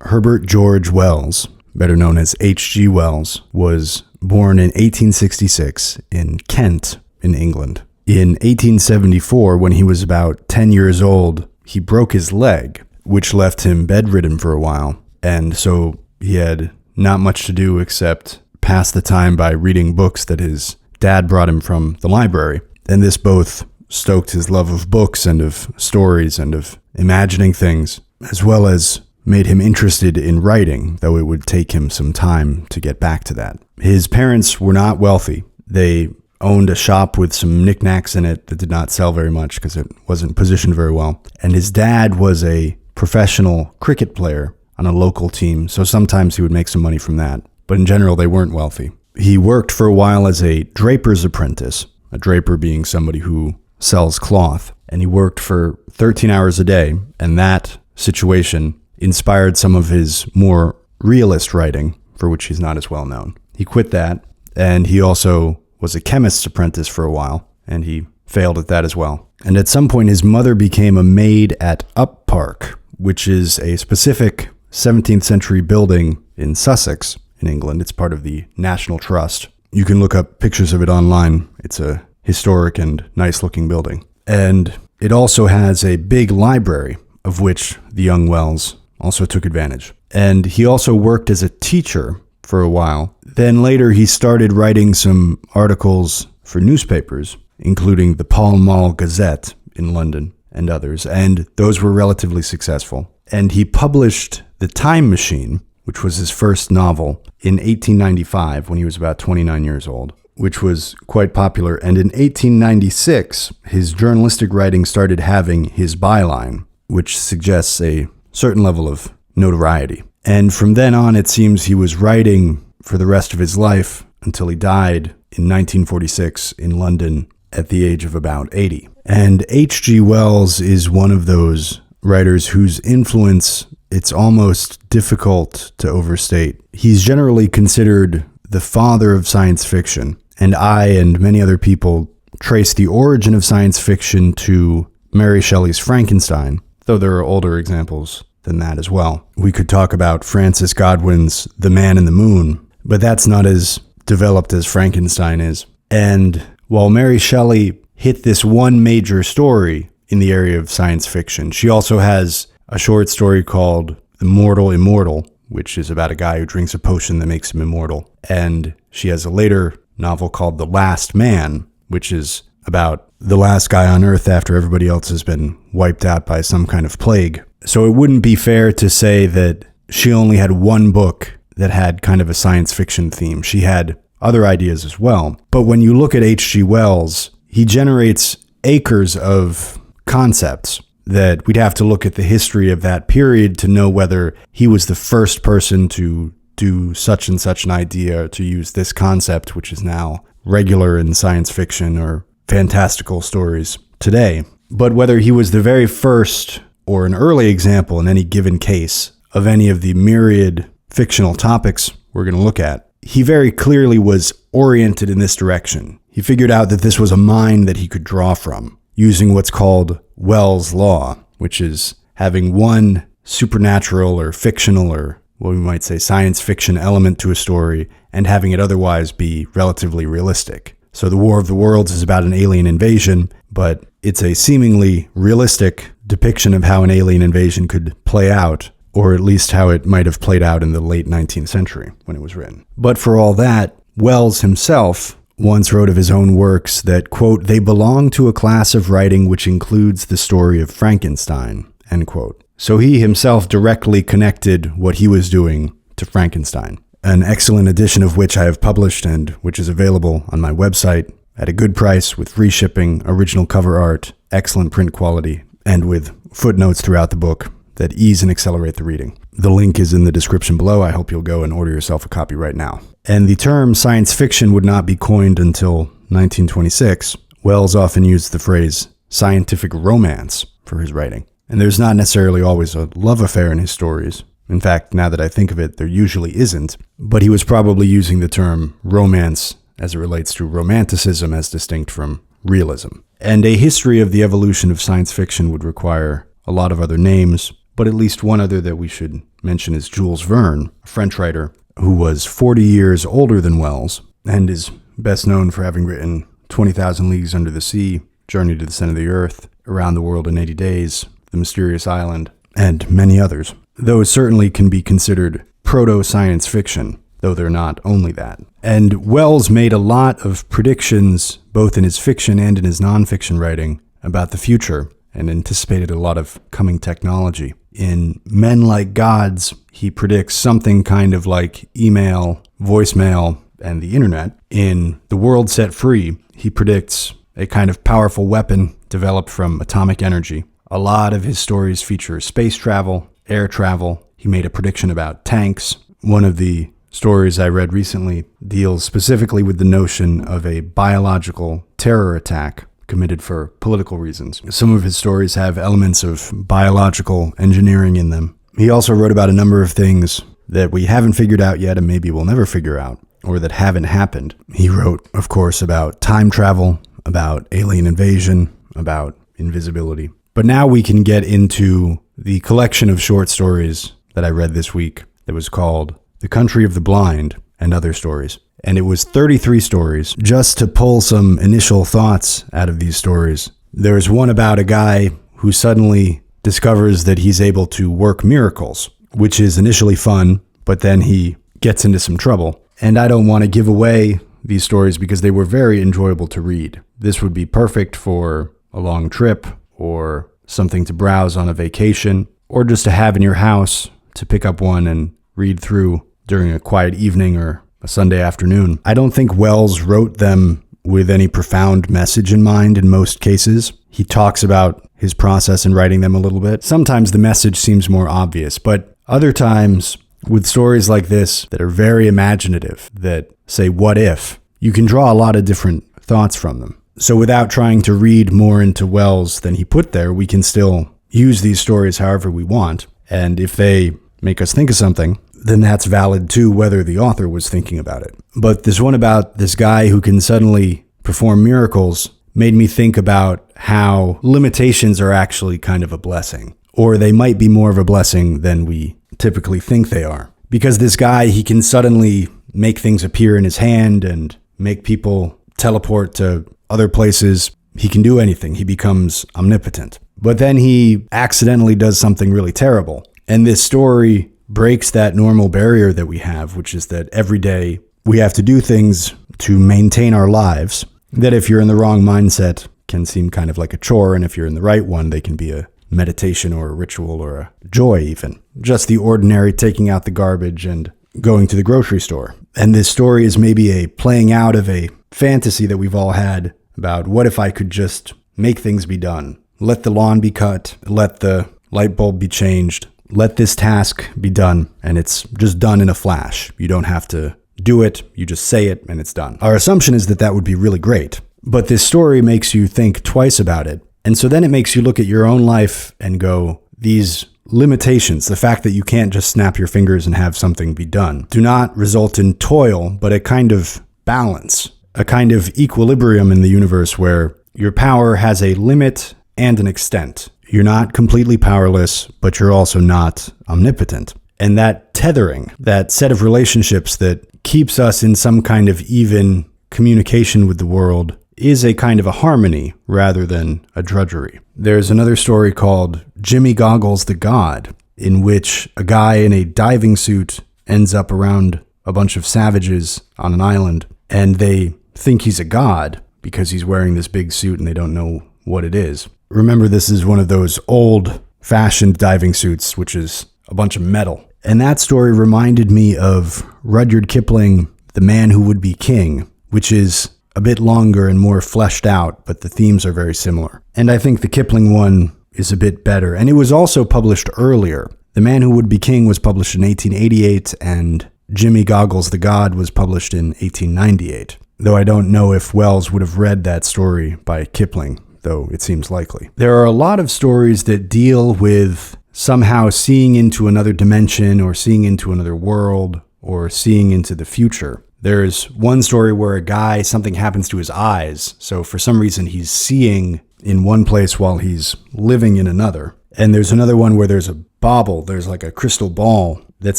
Herbert George Wells, better known as H.G. Wells, was born in 1866 in Kent, in England. In 1874, when he was about 10 years old, he broke his leg, which left him bedridden for a while, and so he had not much to do except pass the time by reading books that his dad brought him from the library. And this both stoked his love of books and of stories and of imagining things, as well as made him interested in writing, though it would take him some time to get back to that. His parents were not wealthy. They owned a shop with some knickknacks in it that did not sell very much because it wasn't positioned very well. And his dad was a professional cricket player on a local team, so sometimes he would make some money from that. But in general, they weren't wealthy. He worked for a while as a draper's apprentice, a draper being somebody who sells cloth. And he worked for 13 hours a day, and that situation inspired some of his more realist writing, for which he's not as well known. He quit that, and he also was a chemist's apprentice for a while, and he failed at that as well. And at some point, his mother became a maid at Up Park, which is a specific 17th century building in Sussex, in England. It's part of the National Trust. You can look up pictures of it online. It's a historic and nice-looking building. And it also has a big library, of which the young Wells also took advantage. And he also worked as a teacher for a while. Then later he started writing some articles for newspapers, including the Pall Mall Gazette in London and others, and those were relatively successful. And he published The Time Machine, which was his first novel, in 1895 when he was about 29 years old, which was quite popular. And in 1896, his journalistic writing started having his byline, which suggests a certain level of notoriety. And from then on, it seems he was writing for the rest of his life until he died in 1946 in London at the age of about 80. And H.G. Wells is one of those writers whose influence it's almost difficult to overstate. He's generally considered the father of science fiction, and I and many other people trace the origin of science fiction to Mary Shelley's Frankenstein, though there are older examples than that as well. We could talk about Francis Godwin's The Man in the Moon, but that's not as developed as Frankenstein is. And while Mary Shelley hit this one major story in the area of science fiction, she also has a short story called The Mortal Immortal, which is about a guy who drinks a potion that makes him immortal. And she has a later novel called The Last Man, which is about the last guy on Earth after everybody else has been wiped out by some kind of plague. So it wouldn't be fair to say that she only had one book that had kind of a science fiction theme. She had other ideas as well. But when you look at H.G. Wells, he generates acres of concepts that we'd have to look at the history of that period to know whether he was the first person to do such and such an idea, to use this concept, which is now regular in science fiction or fantastical stories today. But whether he was the very first or an early example in any given case of any of the myriad fictional topics we're going to look at, he very clearly was oriented in this direction. He figured out that this was a mine that he could draw from, using what's called Wells' Law, which is having one supernatural or fictional or what we might say science fiction element to a story and having it otherwise be relatively realistic. So The War of the Worlds is about an alien invasion, but it's a seemingly realistic depiction of how an alien invasion could play out, or at least how it might have played out in the late 19th century when it was written. But for all that, Wells himself once wrote of his own works that, quote, "they belong to a class of writing which includes the story of Frankenstein," end quote. So he himself directly connected what he was doing to Frankenstein, an excellent edition of which I have published and which is available on my website at a good price with free shipping, original cover art, excellent print quality, and with footnotes throughout the book that ease and accelerate the reading. The link is in the description below. I hope you'll go and order yourself a copy right now. And the term science fiction would not be coined until 1926. Wells often used the phrase scientific romance for his writing. And there's not necessarily always a love affair in his stories. In fact, now that I think of it, there usually isn't. But he was probably using the term romance as it relates to romanticism as distinct from realism. And a history of the evolution of science fiction would require a lot of other names, but but at least one other that we should mention is Jules Verne, a French writer who was 40 years older than Wells and is best known for having written 20,000 Leagues Under the Sea, Journey to the Center of the Earth, Around the World in 80 Days, The Mysterious Island, and many others. Those certainly can be considered proto-science fiction, though they're not only that. And Wells made a lot of predictions, both in his fiction and in his nonfiction writing, about the future, and anticipated a lot of coming technology. In Men Like Gods, he predicts something kind of like email, voicemail, and the internet. In The World Set Free, he predicts a kind of powerful weapon developed from atomic energy. A lot of his stories feature space travel, air travel. He made a prediction about tanks. One of the stories I read recently deals specifically with the notion of a biological terror attack committed for political reasons. Some of his stories have elements of biological engineering in them. He also wrote about a number of things that we haven't figured out yet and maybe we'll never figure out, or that haven't happened. He wrote, of course, about time travel, about alien invasion, about invisibility. But now we can get into the collection of short stories that I read this week that was called The Country of the Blind and Other Stories. And it was 33 stories. Just to pull some initial thoughts out of these stories, there's one about a guy who suddenly discovers that he's able to work miracles, which is initially fun, but then he gets into some trouble. And I don't want to give away these stories because they were very enjoyable to read. This would be perfect for a long trip, or something to browse on a vacation, or just to have in your house to pick up one and read through during a quiet evening or a Sunday afternoon. I don't think Wells wrote them with any profound message in mind in most cases. He talks about his process in writing them a little bit. Sometimes the message seems more obvious, but other times with stories like this that are very imaginative, that say, what if? You can draw a lot of different thoughts from them. So without trying to read more into Wells than he put there, we can still use these stories however we want. And if they make us think of something, then that's valid too, whether the author was thinking about it. But this one about this guy who can suddenly perform miracles made me think about how limitations are actually kind of a blessing, or they might be more of a blessing than we typically think they are. Because this guy, he can suddenly make things appear in his hand and make people teleport to other places. He can do anything. He becomes omnipotent. But then he accidentally does something really terrible. And this story breaks that normal barrier that we have, which is that every day we have to do things to maintain our lives that if you're in the wrong mindset can seem kind of like a chore, and if you're in the right one, they can be a meditation or a ritual or a joy even. Just the ordinary taking out the garbage and going to the grocery store. And this story is maybe a playing out of a fantasy that we've all had about what if I could just make things be done. Let the lawn be cut, let the light bulb be changed, let this task be done, and it's just done in a flash. You don't have to do it, you just say it, and it's done. Our assumption is that that would be really great, but this story makes you think twice about it. And so then it makes you look at your own life and go, these limitations, the fact that you can't just snap your fingers and have something be done, do not result in toil, but a kind of balance, a kind of equilibrium in the universe where your power has a limit and an extent. You're not completely powerless, but you're also not omnipotent. And that tethering, that set of relationships that keeps us in some kind of even communication with the world, is a kind of a harmony rather than a drudgery. There's another story called Jimmy Goggles the God, in which a guy in a diving suit ends up around a bunch of savages on an island, and they think he's a god because he's wearing this big suit and they don't know what it is. Remember, this is one of those old-fashioned diving suits, which is a bunch of metal. And that story reminded me of Rudyard Kipling, The Man Who Would Be King, which is a bit longer and more fleshed out, but the themes are very similar. And I think the Kipling one is a bit better. And it was also published earlier. The Man Who Would Be King was published in 1888, and Jimmy Goggles the God was published in 1898. Though I don't know if Wells would have read that story by Kipling, though it seems likely. There are a lot of stories that deal with somehow seeing into another dimension or seeing into another world or seeing into the future. There's one story where a guy, something happens to his eyes, so for some reason he's seeing in one place while he's living in another. And there's another one where there's a bauble, there's like a crystal ball that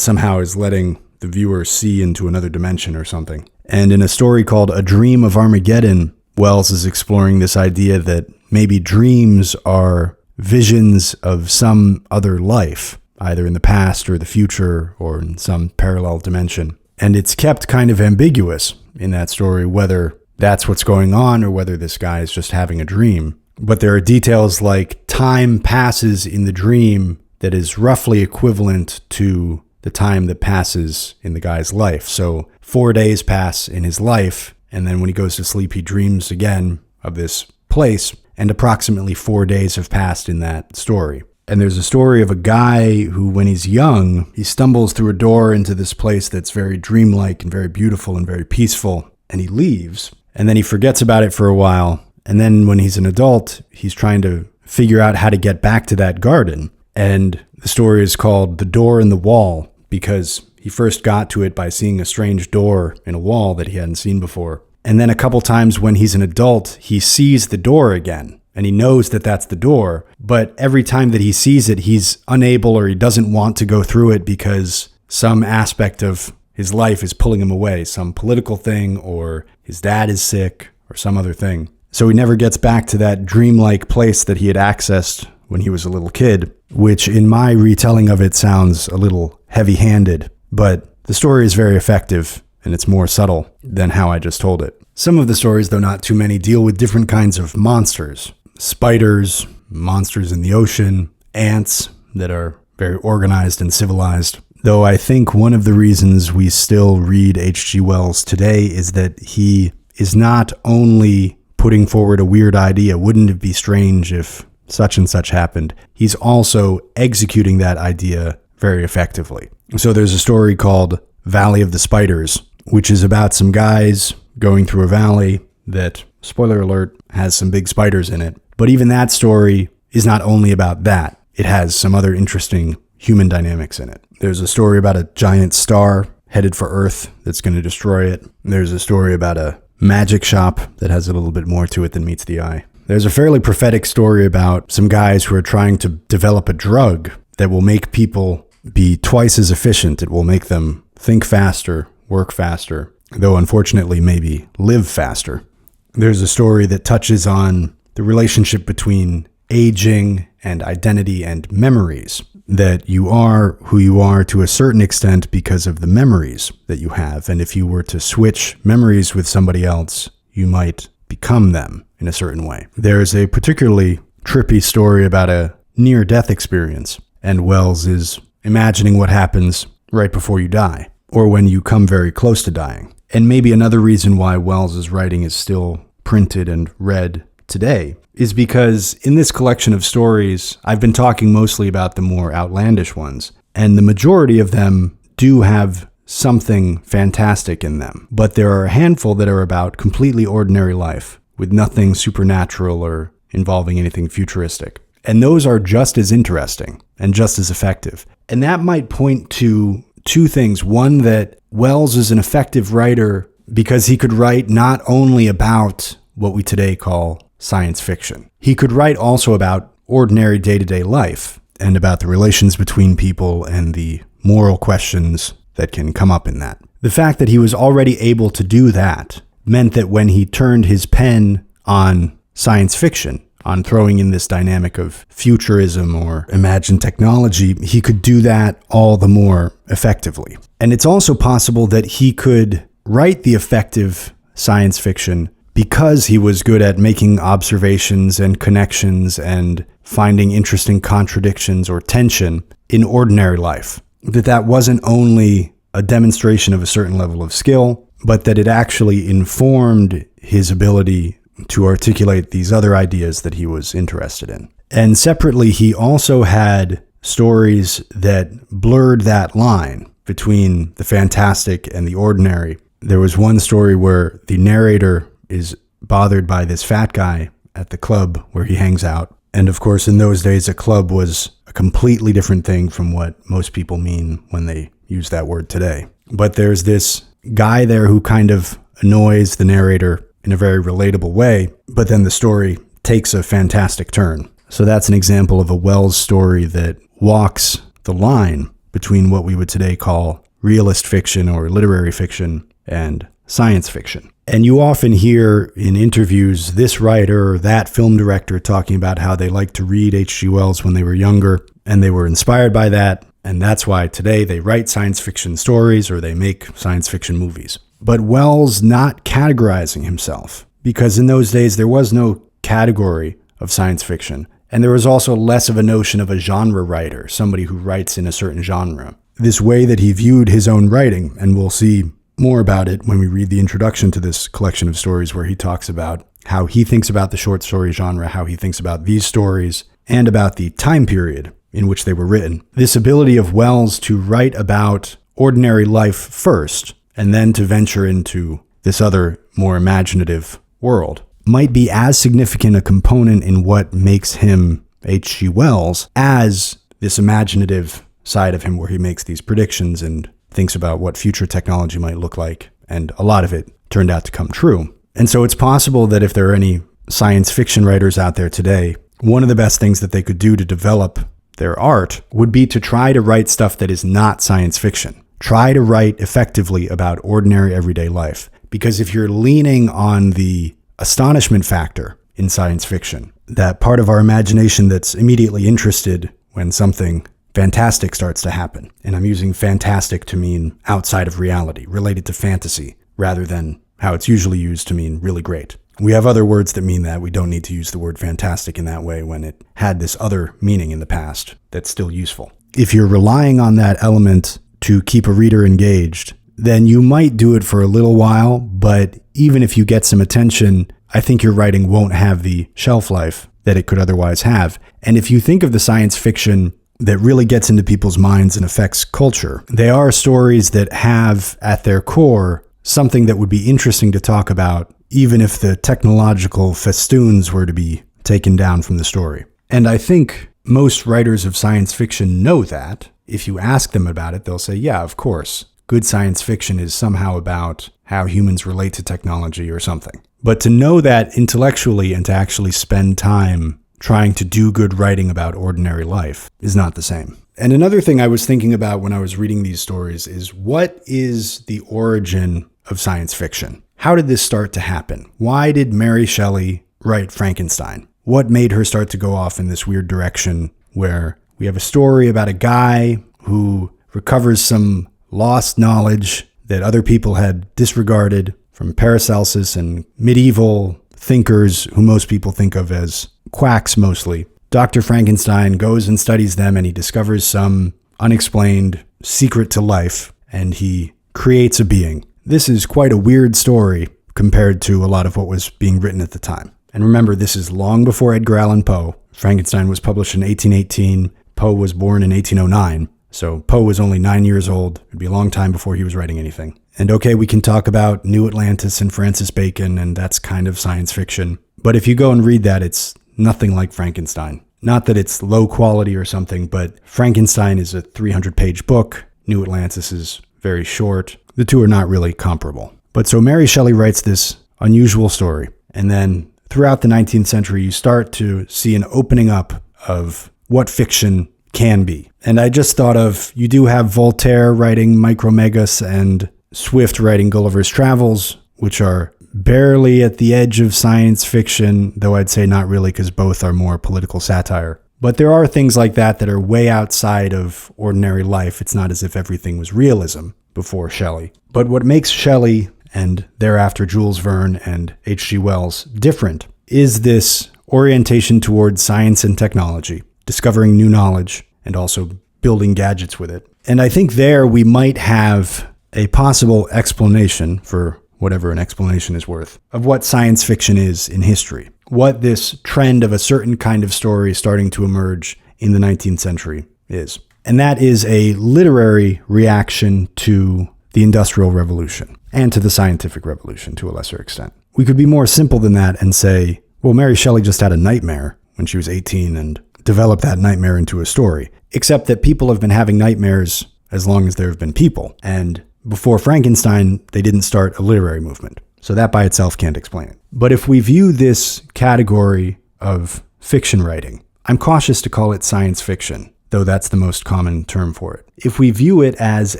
somehow is letting the viewer see into another dimension or something. And in a story called A Dream of Armageddon, Wells is exploring this idea that maybe dreams are visions of some other life, either in the past or the future or in some parallel dimension. And it's kept kind of ambiguous in that story whether that's what's going on or whether this guy is just having a dream. But there are details like time passes in the dream that is roughly equivalent to the time that passes in the guy's life. So 4 days pass in his life, and then when he goes to sleep, he dreams again of this place, and approximately 4 days have passed in that story. And there's a story of a guy who, when he's young, he stumbles through a door into this place that's very dreamlike and very beautiful and very peaceful, and he leaves, and then he forgets about it for a while. And then when he's an adult, he's trying to figure out how to get back to that garden. And the story is called The Door in the Wall, because he first got to it by seeing a strange door in a wall that he hadn't seen before. And then a couple times when he's an adult, he sees the door again, and he knows that that's the door. But every time that he sees it, he's unable or he doesn't want to go through it because some aspect of his life is pulling him away, some political thing, or his dad is sick, or some other thing. So he never gets back to that dreamlike place that he had accessed when he was a little kid, which in my retelling of it sounds a little heavy-handed, but the story is very effective and it's more subtle than how I just told it. Some of the stories, though not too many, deal with different kinds of monsters. Spiders, monsters in the ocean, ants that are very organized and civilized. Though I think one of the reasons we still read H.G. Wells today is that he is not only putting forward a weird idea, wouldn't it be strange if such and such happened? He's also executing that idea very effectively. So there's a story called Valley of the Spiders, which is about some guys going through a valley that, spoiler alert, has some big spiders in it. But even that story is not only about that. It has some other interesting human dynamics in it. There's a story about a giant star headed for Earth that's going to destroy it. There's a story about a magic shop that has a little bit more to it than meets the eye. There's a fairly prophetic story about some guys who are trying to develop a drug that will make people be twice as efficient. It will make them think faster, work faster, though unfortunately maybe live faster. There's a story that touches on the relationship between aging and identity and memories, that you are who you are to a certain extent because of the memories that you have. And if you were to switch memories with somebody else, you might become them in a certain way. There's a particularly trippy story about a near-death experience, and Wells is imagining what happens right before you die, or when you come very close to dying. And maybe another reason why Wells's writing is still printed and read today is because in this collection of stories, I've been talking mostly about the more outlandish ones, and the majority of them do have something fantastic in them. But there are a handful that are about completely ordinary life, with nothing supernatural or involving anything futuristic. And those are just as interesting and just as effective. And that might point to two things. One, that Wells is an effective writer because he could write not only about what we today call science fiction. He could write also about ordinary day-to-day life and about the relations between people and the moral questions that can come up in that. The fact that he was already able to do that meant that when he turned his pen on science fiction, on throwing in this dynamic of futurism or imagined technology, he could do that all the more effectively. And it's also possible that he could write the effective science fiction because he was good at making observations and connections and finding interesting contradictions or tension in ordinary life. That wasn't only a demonstration of a certain level of skill, but that it actually informed his ability to articulate these other ideas that he was interested in. And separately, he also had stories that blurred that line between the fantastic and the ordinary. There was one story where the narrator is bothered by this fat guy at the club where he hangs out. And of course, in those days, a club was a completely different thing from what most people mean when they use that word today. But there's this guy there who kind of annoys the narrator in a very relatable way, but then the story takes a fantastic turn. So that's an example of a Wells story that walks the line between what we would today call realist fiction or literary fiction and science fiction. And you often hear in interviews this writer or that film director talking about how they liked to read H.G. Wells when they were younger and they were inspired by that. And that's why today they write science fiction stories or they make science fiction movies. But Wells not categorizing himself, because in those days there was no category of science fiction. And there was also less of a notion of a genre writer, somebody who writes in a certain genre. This way that he viewed his own writing, and we'll see more about it when we read the introduction to this collection of stories where he talks about how he thinks about the short story genre, how he thinks about these stories, and about the time period in which they were written. This ability of Wells to write about ordinary life first, and then to venture into this other, more imaginative world, might be as significant a component in what makes him H.G. Wells as this imaginative side of him where he makes these predictions and thinks about what future technology might look like. And a lot of it turned out to come true. And so it's possible that if there are any science fiction writers out there today, one of the best things that they could do to develop their art would be to try to write stuff that is not science fiction. Try to write effectively about ordinary everyday life. Because if you're leaning on the astonishment factor in science fiction, that part of our imagination that's immediately interested when something fantastic starts to happen, and I'm using fantastic to mean outside of reality, related to fantasy, rather than how it's usually used to mean really great. We have other words that mean that. We don't need to use the word fantastic in that way when it had this other meaning in the past that's still useful. If you're relying on that element to keep a reader engaged, then you might do it for a little while, but even if you get some attention, I think your writing won't have the shelf life that it could otherwise have. And if you think of the science fiction that really gets into people's minds and affects culture, they are stories that have at their core something that would be interesting to talk about, even if the technological festoons were to be taken down from the story. And I think most writers of science fiction know that. If you ask them about it, they'll say, yeah, of course. Good science fiction is somehow about how humans relate to technology or something. But to know that intellectually and to actually spend time trying to do good writing about ordinary life is not the same. And another thing I was thinking about when I was reading these stories is, what is the origin of science fiction? How did this start to happen? Why did Mary Shelley write Frankenstein? What made her start to go off in this weird direction where we have a story about a guy who recovers some lost knowledge that other people had disregarded from Paracelsus and medieval thinkers who most people think of as quacks mostly. Dr. Frankenstein goes and studies them, and he discovers some unexplained secret to life, and he creates a being. This is quite a weird story compared to a lot of what was being written at the time. And remember, this is long before Edgar Allan Poe. Frankenstein was published in 1818. Poe was born in 1809. So Poe was only 9 years old. It'd be a long time before he was writing anything. And okay, we can talk about New Atlantis and Francis Bacon, and that's kind of science fiction. But if you go and read that, it's nothing like Frankenstein. Not that it's low quality or something, but Frankenstein is a 300-page book. New Atlantis is very short. The two are not really comparable. But so Mary Shelley writes this unusual story. And then throughout the 19th century, you start to see an opening up of what fiction can be. And I just thought of, you do have Voltaire writing Micromegas and Swift writing Gulliver's Travels, which are barely at the edge of science fiction, though I'd say not really, because both are more political satire. But there are things like that that are way outside of ordinary life. It's not as if everything was realism before Shelley. But what makes Shelley, and thereafter Jules Verne and H.G. Wells, different is this orientation towards science and technology, discovering new knowledge, and also building gadgets with it. And I think there we might have a possible explanation, for whatever an explanation is worth, of what science fiction is in history. What this trend of a certain kind of story starting to emerge in the 19th century is. And that is a literary reaction to the Industrial Revolution and to the Scientific Revolution to a lesser extent. We could be more simple than that and say, well, Mary Shelley just had a nightmare when she was 18 and developed that nightmare into a story. Except that people have been having nightmares as long as there have been people. And before Frankenstein, they didn't start a literary movement. So that by itself can't explain it. But if we view this category of fiction writing I'm cautious to call it science fiction, though that's the most common term for it. If we view it as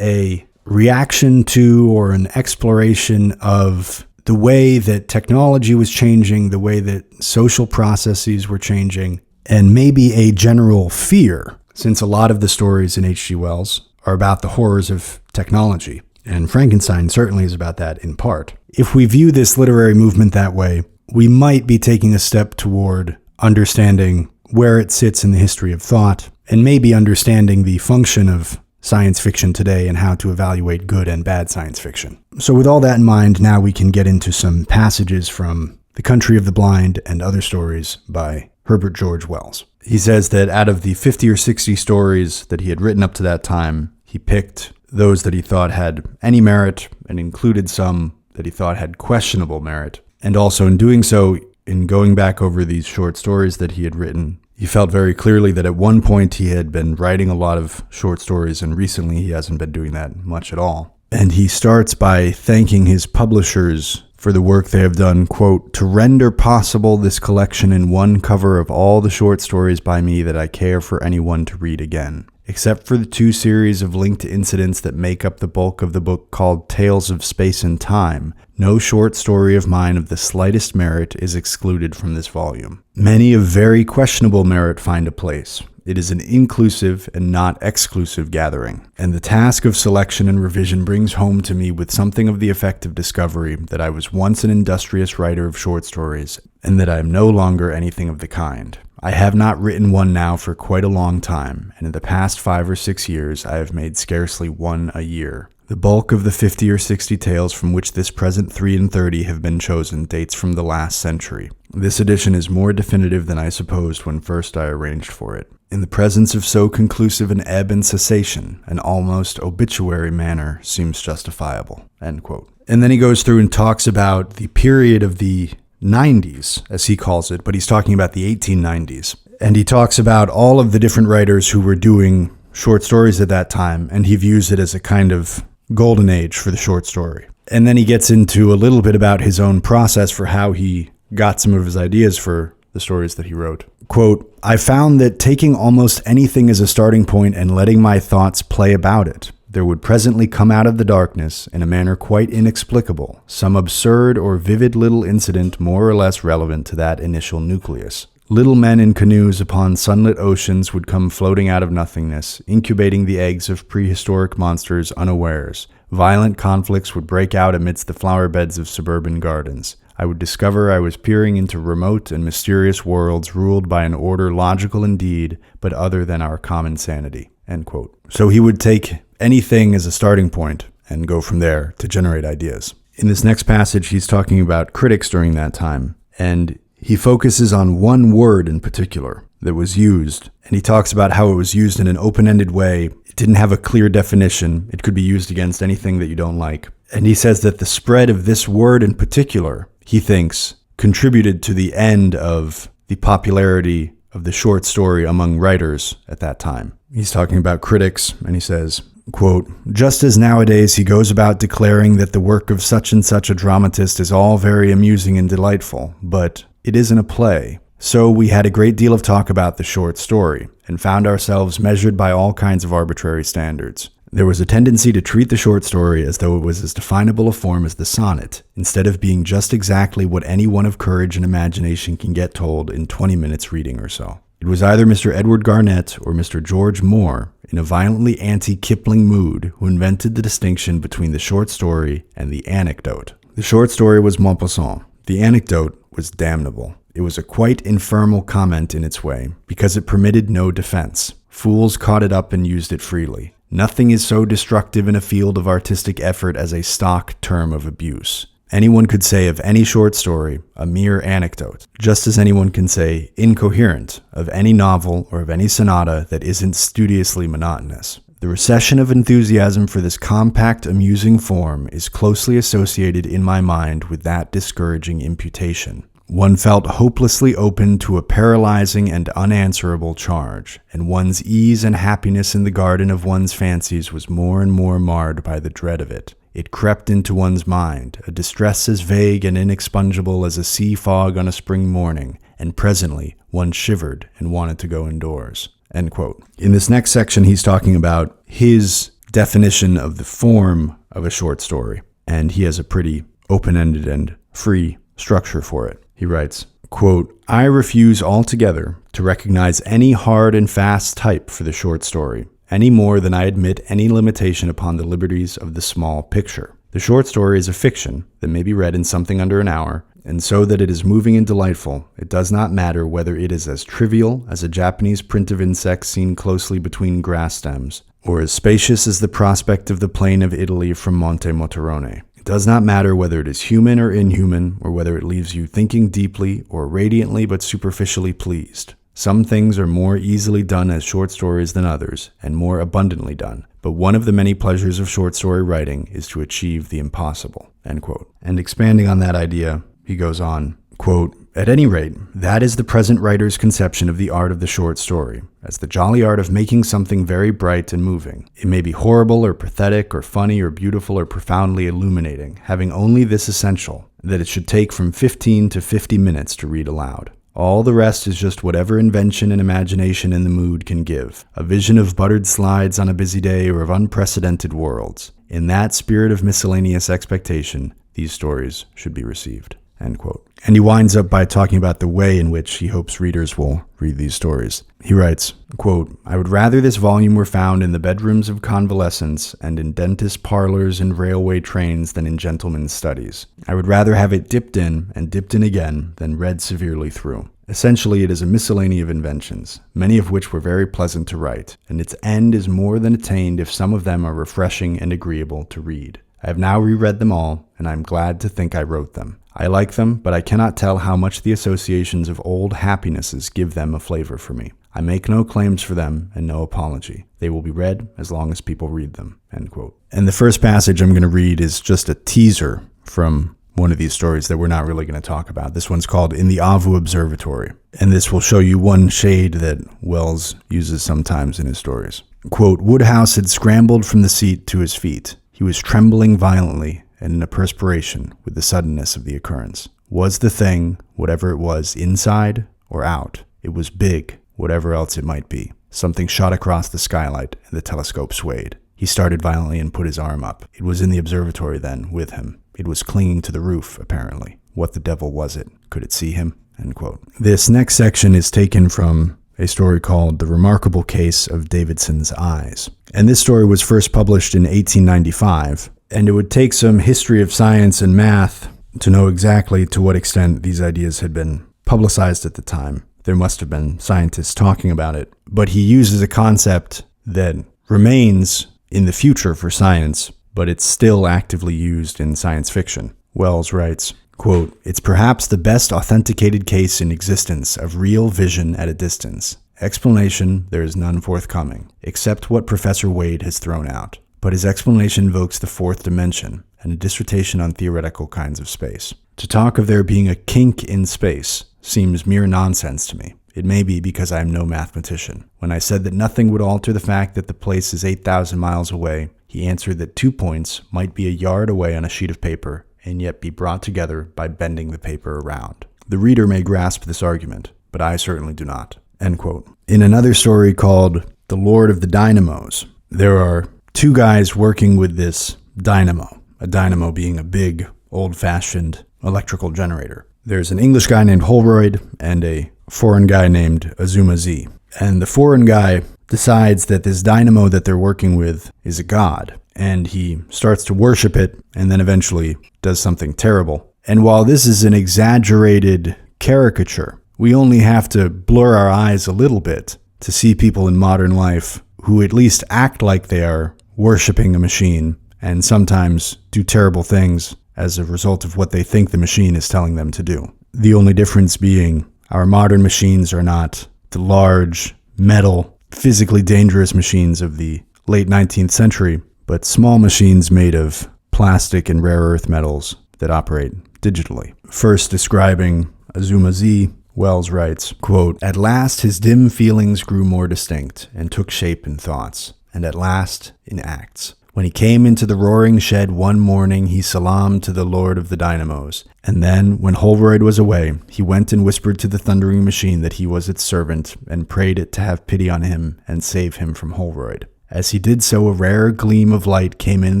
a reaction to or an exploration of the way that technology was changing, the way that social processes were changing, and maybe a general fear, since a lot of the stories in H.G. Wells are about the horrors of technology, and Frankenstein certainly is about that in part. If we view this literary movement that way, we might be taking a step toward understanding where it sits in the history of thought, and maybe understanding the function of science fiction today and how to evaluate good and bad science fiction. So with all that in mind, now we can get into some passages from The Country of the Blind and Other Stories by Herbert George Wells. He says that out of the 50 or 60 stories that he had written up to that time, he picked those that he thought had any merit and included some that he thought had questionable merit. And also in doing so, in going back over these short stories that he had written, he felt very clearly that at one point he had been writing a lot of short stories, and recently he hasn't been doing that much at all. And he starts by thanking his publishers for the work they have done, quote, "to render possible this collection in one cover of all the short stories by me that I care for anyone to read again. Except for the 2 series of linked incidents that make up the bulk of the book called Tales of Space and Time, no short story of mine of the slightest merit is excluded from this volume. Many of very questionable merit find a place. It is an inclusive and not exclusive gathering, and the task of selection and revision brings home to me with something of the effect of discovery that I was once an industrious writer of short stories, and that I am no longer anything of the kind. I have not written one now for quite a long time, and in the past 5 or 6 years I have made scarcely one a year. The bulk of the 50 or 60 tales from which this present 3 and 30 have been chosen dates from the last century. This edition is more definitive than I supposed when first I arranged for it. In the presence of so conclusive an ebb and cessation, an almost obituary manner seems justifiable." End quote. And then he goes through and talks about the period of the 90s, as he calls it, but he's talking about the 1890s. And he talks about all of the different writers who were doing short stories at that time, and he views it as a kind of golden age for the short story. And then he gets into a little bit about his own process for how he got some of his ideas for the stories that he wrote. Quote, "I found that taking almost anything as a starting point and letting my thoughts play about it, there would presently come out of the darkness, in a manner quite inexplicable, some absurd or vivid little incident more or less relevant to that initial nucleus. Little men in canoes upon sunlit oceans would come floating out of nothingness, incubating the eggs of prehistoric monsters unawares. Violent conflicts would break out amidst the flower beds of suburban gardens. I would discover I was peering into remote and mysterious worlds ruled by an order logical indeed, but other than our common sanity." End quote. So he would take anything as a starting point and go from there to generate ideas. In this next passage, he's talking about critics during that time, and he focuses on one word in particular that was used, and he talks about how it was used in an open-ended way. It didn't have a clear definition. It could be used against anything that you don't like. And he says that the spread of this word in particular, he thinks, contributed to the end of the popularity of the short story among writers at that time. He's talking about critics, and he says, quote, "Just as nowadays he goes about declaring that the work of such and such a dramatist is all very amusing and delightful, but it isn't a play. So we had a great deal of talk about the short story, and found ourselves measured by all kinds of arbitrary standards. There was a tendency to treat the short story as though it was as definable a form as the sonnet, instead of being just exactly what any one of courage and imagination can get told in 20 minutes reading or so. It was either Mr. Edward Garnett or Mr. George Moore, in a violently anti-Kipling mood, who invented the distinction between the short story and the anecdote. The short story was Maupassant. The anecdote was damnable. It was a quite infernal comment in its way, because it permitted no defense. Fools caught it up and used it freely. Nothing is so destructive in a field of artistic effort as a stock term of abuse. Anyone could say of any short story, a mere anecdote, just as anyone can say incoherent of any novel or of any sonata that isn't studiously monotonous. The recession of enthusiasm for this compact, amusing form is closely associated in my mind with that discouraging imputation. One felt hopelessly open to a paralyzing and unanswerable charge, and one's ease and happiness in the garden of one's fancies was more and more marred by the dread of it. It crept into one's mind, a distress as vague and inexpugnable as a sea fog on a spring morning, and presently one shivered and wanted to go indoors." End quote. In this next section, he's talking about his definition of the form of a short story, and he has a pretty open-ended and free structure for it. He writes, quote, "I refuse altogether to recognize any hard and fast type for the short story, any more than I admit any limitation upon the liberties of the small picture. The short story is a fiction that may be read in something under an hour, and so that it is moving and delightful, it does not matter whether it is as trivial as a Japanese print of insects seen closely between grass stems, or as spacious as the prospect of the plain of Italy from Monte Motorone. It does not matter whether it is human or inhuman, or whether it leaves you thinking deeply or radiantly but superficially pleased. Some things are more easily done as short stories than others, and more abundantly done. But one of the many pleasures of short story writing is to achieve the impossible." End quote. And expanding on that idea, he goes on, quote, "At any rate, that is the present writer's conception of the art of the short story, as the jolly art of making something very bright and moving. It may be horrible or pathetic or funny or beautiful or profoundly illuminating, having only this essential, that it should take from 15 to 50 minutes to read aloud. All the rest is just whatever invention and imagination in the mood can give, a vision of buttered slides on a busy day or of unprecedented worlds. In that spirit of miscellaneous expectation, these stories should be received." End quote. And he winds up by talking about the way in which he hopes readers will read these stories. He writes, quote, "I would rather this volume were found in the bedrooms of convalescents and in dentist parlors and railway trains than in gentlemen's studies. I would rather have it dipped in and dipped in again than read severely through. Essentially, it is a miscellany of inventions, many of which were very pleasant to write, and its end is more than attained if some of them are refreshing and agreeable to read. I have now reread them all, and I am glad to think I wrote them. I like them, but I cannot tell how much the associations of old happinesses give them a flavor for me. I make no claims for them and no apology. They will be read as long as people read them." End quote. And the first passage I'm going to read is just a teaser from one of these stories that we're not really going to talk about. This one's called "In the Avu Observatory," and this will show you one shade that Wells uses sometimes in his stories. Quote, "Woodhouse had scrambled from the seat to his feet. He was trembling violently and in a perspiration with the suddenness of the occurrence. Was the thing, whatever it was, inside or out? It was big, whatever else it might be. Something shot across the skylight, and the telescope swayed. He started violently and put his arm up. It was in the observatory then, with him. It was clinging to the roof, apparently. What the devil was it? Could it see him?" End quote. This next section is taken from a story called "The Remarkable Case of Davidson's Eyes." And this story was first published in 1895, and it would take some history of science and math to know exactly to what extent these ideas had been publicized at the time. There must have been scientists talking about it, but he uses a concept that remains in the future for science, but it's still actively used in science fiction. Wells writes, quote, "It's perhaps the best authenticated case in existence of real vision at a distance. Explanation, there is none forthcoming, except what Professor Wade has thrown out. But his explanation invokes the fourth dimension and a dissertation on theoretical kinds of space. To talk of there being a kink in space seems mere nonsense to me. It may be because I am no mathematician. When I said that nothing would alter the fact that the place is 8,000 miles away, he answered that 2 points might be a yard away on a sheet of paper and yet be brought together by bending the paper around. The reader may grasp this argument, but I certainly do not." End quote. In another story called "The Lord of the Dynamos," there are two guys working with this dynamo, a dynamo being a big, old-fashioned electrical generator. There's an English guy named Holroyd and a foreign guy named Azuma Z. And the foreign guy decides that this dynamo that they're working with is a god, and he starts to worship it and then eventually does something terrible. And while this is an exaggerated caricature, we only have to blur our eyes a little bit to see people in modern life who at least act like they are worshiping a machine and sometimes do terrible things as a result of what they think the machine is telling them to do. The only difference being our modern machines are not the large, metal, physically dangerous machines of the late 19th century, but small machines made of plastic and rare earth metals that operate digitally. First describing Azuma Z, Wells writes, quote, "At last his dim feelings grew more distinct and took shape in thoughts, and at last in acts. When he came into the roaring shed one morning, he salaamed to the Lord of the Dynamos. And then, when Holroyd was away, he went and whispered to the thundering machine that he was its servant, and prayed it to have pity on him and save him from Holroyd. As he did so, a rare gleam of light came in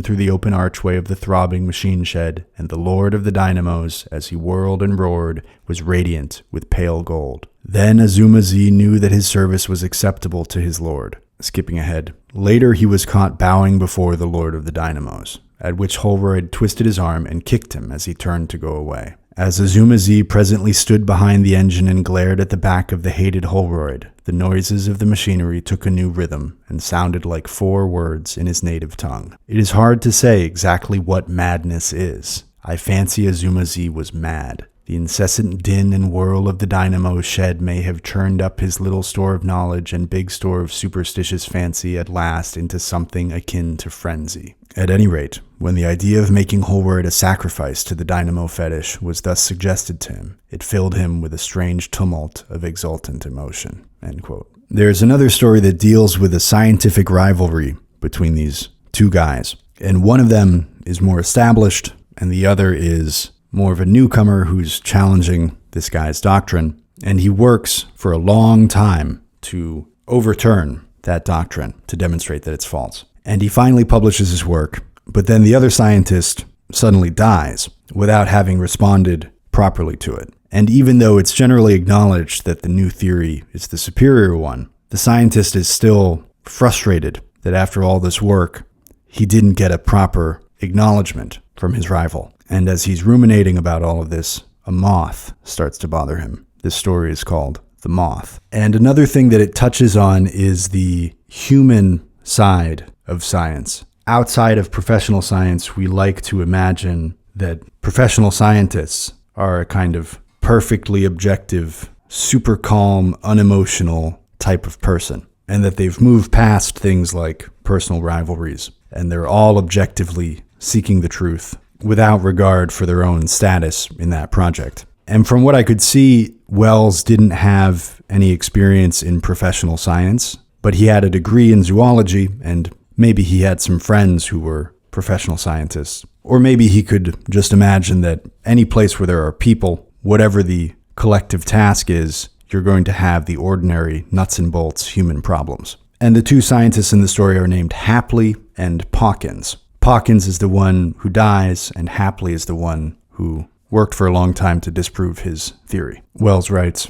through the open archway of the throbbing machine shed, and the Lord of the Dynamos, as he whirled and roared, was radiant with pale gold. Then Azuma-zi knew that his service was acceptable to his lord. Skipping ahead. Later he was caught bowing before the Lord of the Dynamos, at which Holroyd twisted his arm and kicked him as he turned to go away. As Azuma-zi presently stood behind the engine and glared at the back of the hated Holroyd, the noises of the machinery took a new rhythm and sounded like 4 words in his native tongue. It is hard to say exactly what madness is. I fancy Azuma-zi was mad. The incessant din and whirl of the dynamo shed may have churned up his little store of knowledge and big store of superstitious fancy at last into something akin to frenzy. At any rate, when the idea of making Holroyd a sacrifice to the dynamo fetish was thus suggested to him, it filled him with a strange tumult of exultant emotion." End quote. There's another story that deals with a scientific rivalry between these two guys, and one of them is more established, and the other is more of a newcomer who's challenging this guy's doctrine, and he works for a long time to overturn that doctrine, to demonstrate that it's false. And he finally publishes his work, but then the other scientist suddenly dies without having responded properly to it. And even though it's generally acknowledged that the new theory is the superior one, the scientist is still frustrated that after all this work, he didn't get a proper acknowledgement from his rival. And as he's ruminating about all of this, a moth starts to bother him. This story is called The Moth. And another thing that it touches on is the human side of science. Outside of professional science, we like to imagine that professional scientists are a kind of perfectly objective, super calm, unemotional type of person, and that they've moved past things like personal rivalries, and they're all objectively seeking the truth without regard for their own status in that project. And from what I could see, Wells didn't have any experience in professional science, but he had a degree in zoology, and maybe he had some friends who were professional scientists. Or maybe he could just imagine that any place where there are people, whatever the collective task is, you're going to have the ordinary nuts and bolts human problems. And the two scientists in the story are named Hapley and Pawkins. Pawkins is the one who dies, and Hapley is the one who worked for a long time to disprove his theory. Wells writes,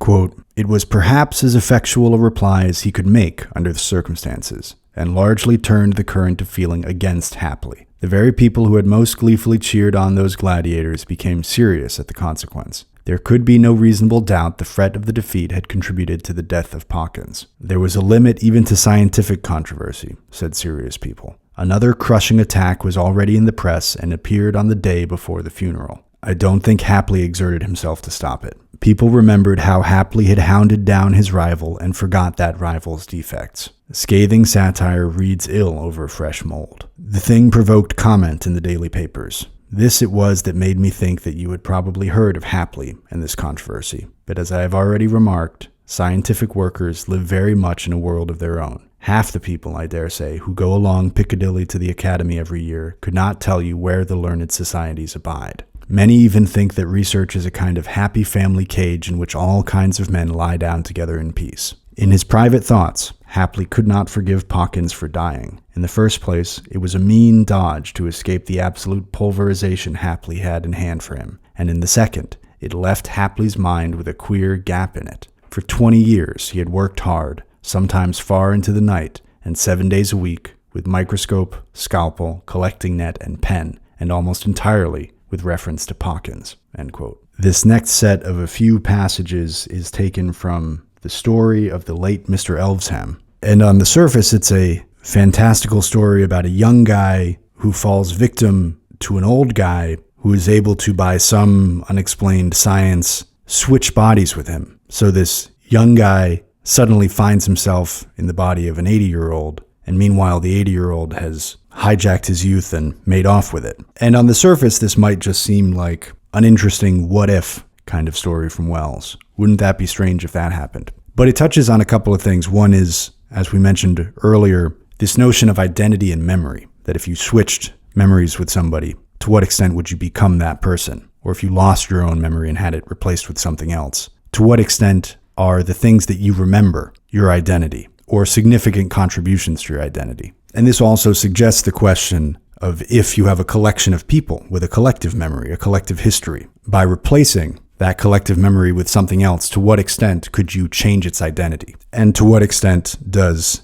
quote, "It was perhaps as effectual a reply as he could make under the circumstances, and largely turned the current of feeling against Hapley. The very people who had most gleefully cheered on those gladiators became serious at the consequence. There could be no reasonable doubt the fret of the defeat had contributed to the death of Pawkins. There was a limit even to scientific controversy, said serious people. Another crushing attack was already in the press and appeared on the day before the funeral. I don't think Hapley exerted himself to stop it. People remembered how Hapley had hounded down his rival and forgot that rival's defects. Scathing satire reads ill over fresh mold. The thing provoked comment in the daily papers. This it was that made me think that you had probably heard of Hapley and this controversy. But as I have already remarked, scientific workers live very much in a world of their own. Half the people, I dare say, who go along Piccadilly to the Academy every year could not tell you where the learned societies abide. Many even think that research is a kind of happy family cage in which all kinds of men lie down together in peace. In his private thoughts, Hapley could not forgive Pawkins for dying. In the first place, it was a mean dodge to escape the absolute pulverization Hapley had in hand for him, and in the second, it left Hapley's mind with a queer gap in it. For 20 years he had worked hard, sometimes far into the night, and 7 days a week, with microscope, scalpel, collecting net, and pen, and almost entirely with reference to Pawkins." End quote. This next set of a few passages is taken from the story of the late Mr. Elvesham. And on the surface, it's a fantastical story about a young guy who falls victim to an old guy who is able to, by some unexplained science, switch bodies with him. So this young guy suddenly finds himself in the body of an 80-year-old, and meanwhile the 80-year-old has hijacked his youth and made off with it. And on the surface, this might just seem like an interesting what-if kind of story from Wells. Wouldn't that be strange if that happened? But it touches on a couple of things. One is, as we mentioned earlier, this notion of identity and memory, that if you switched memories with somebody, to what extent would you become that person? Or if you lost your own memory and had it replaced with something else, to what extent are the things that you remember your identity or significant contributions to your identity? And this also suggests the question of if you have a collection of people with a collective memory, a collective history, by replacing that collective memory with something else, to what extent could you change its identity? And to what extent does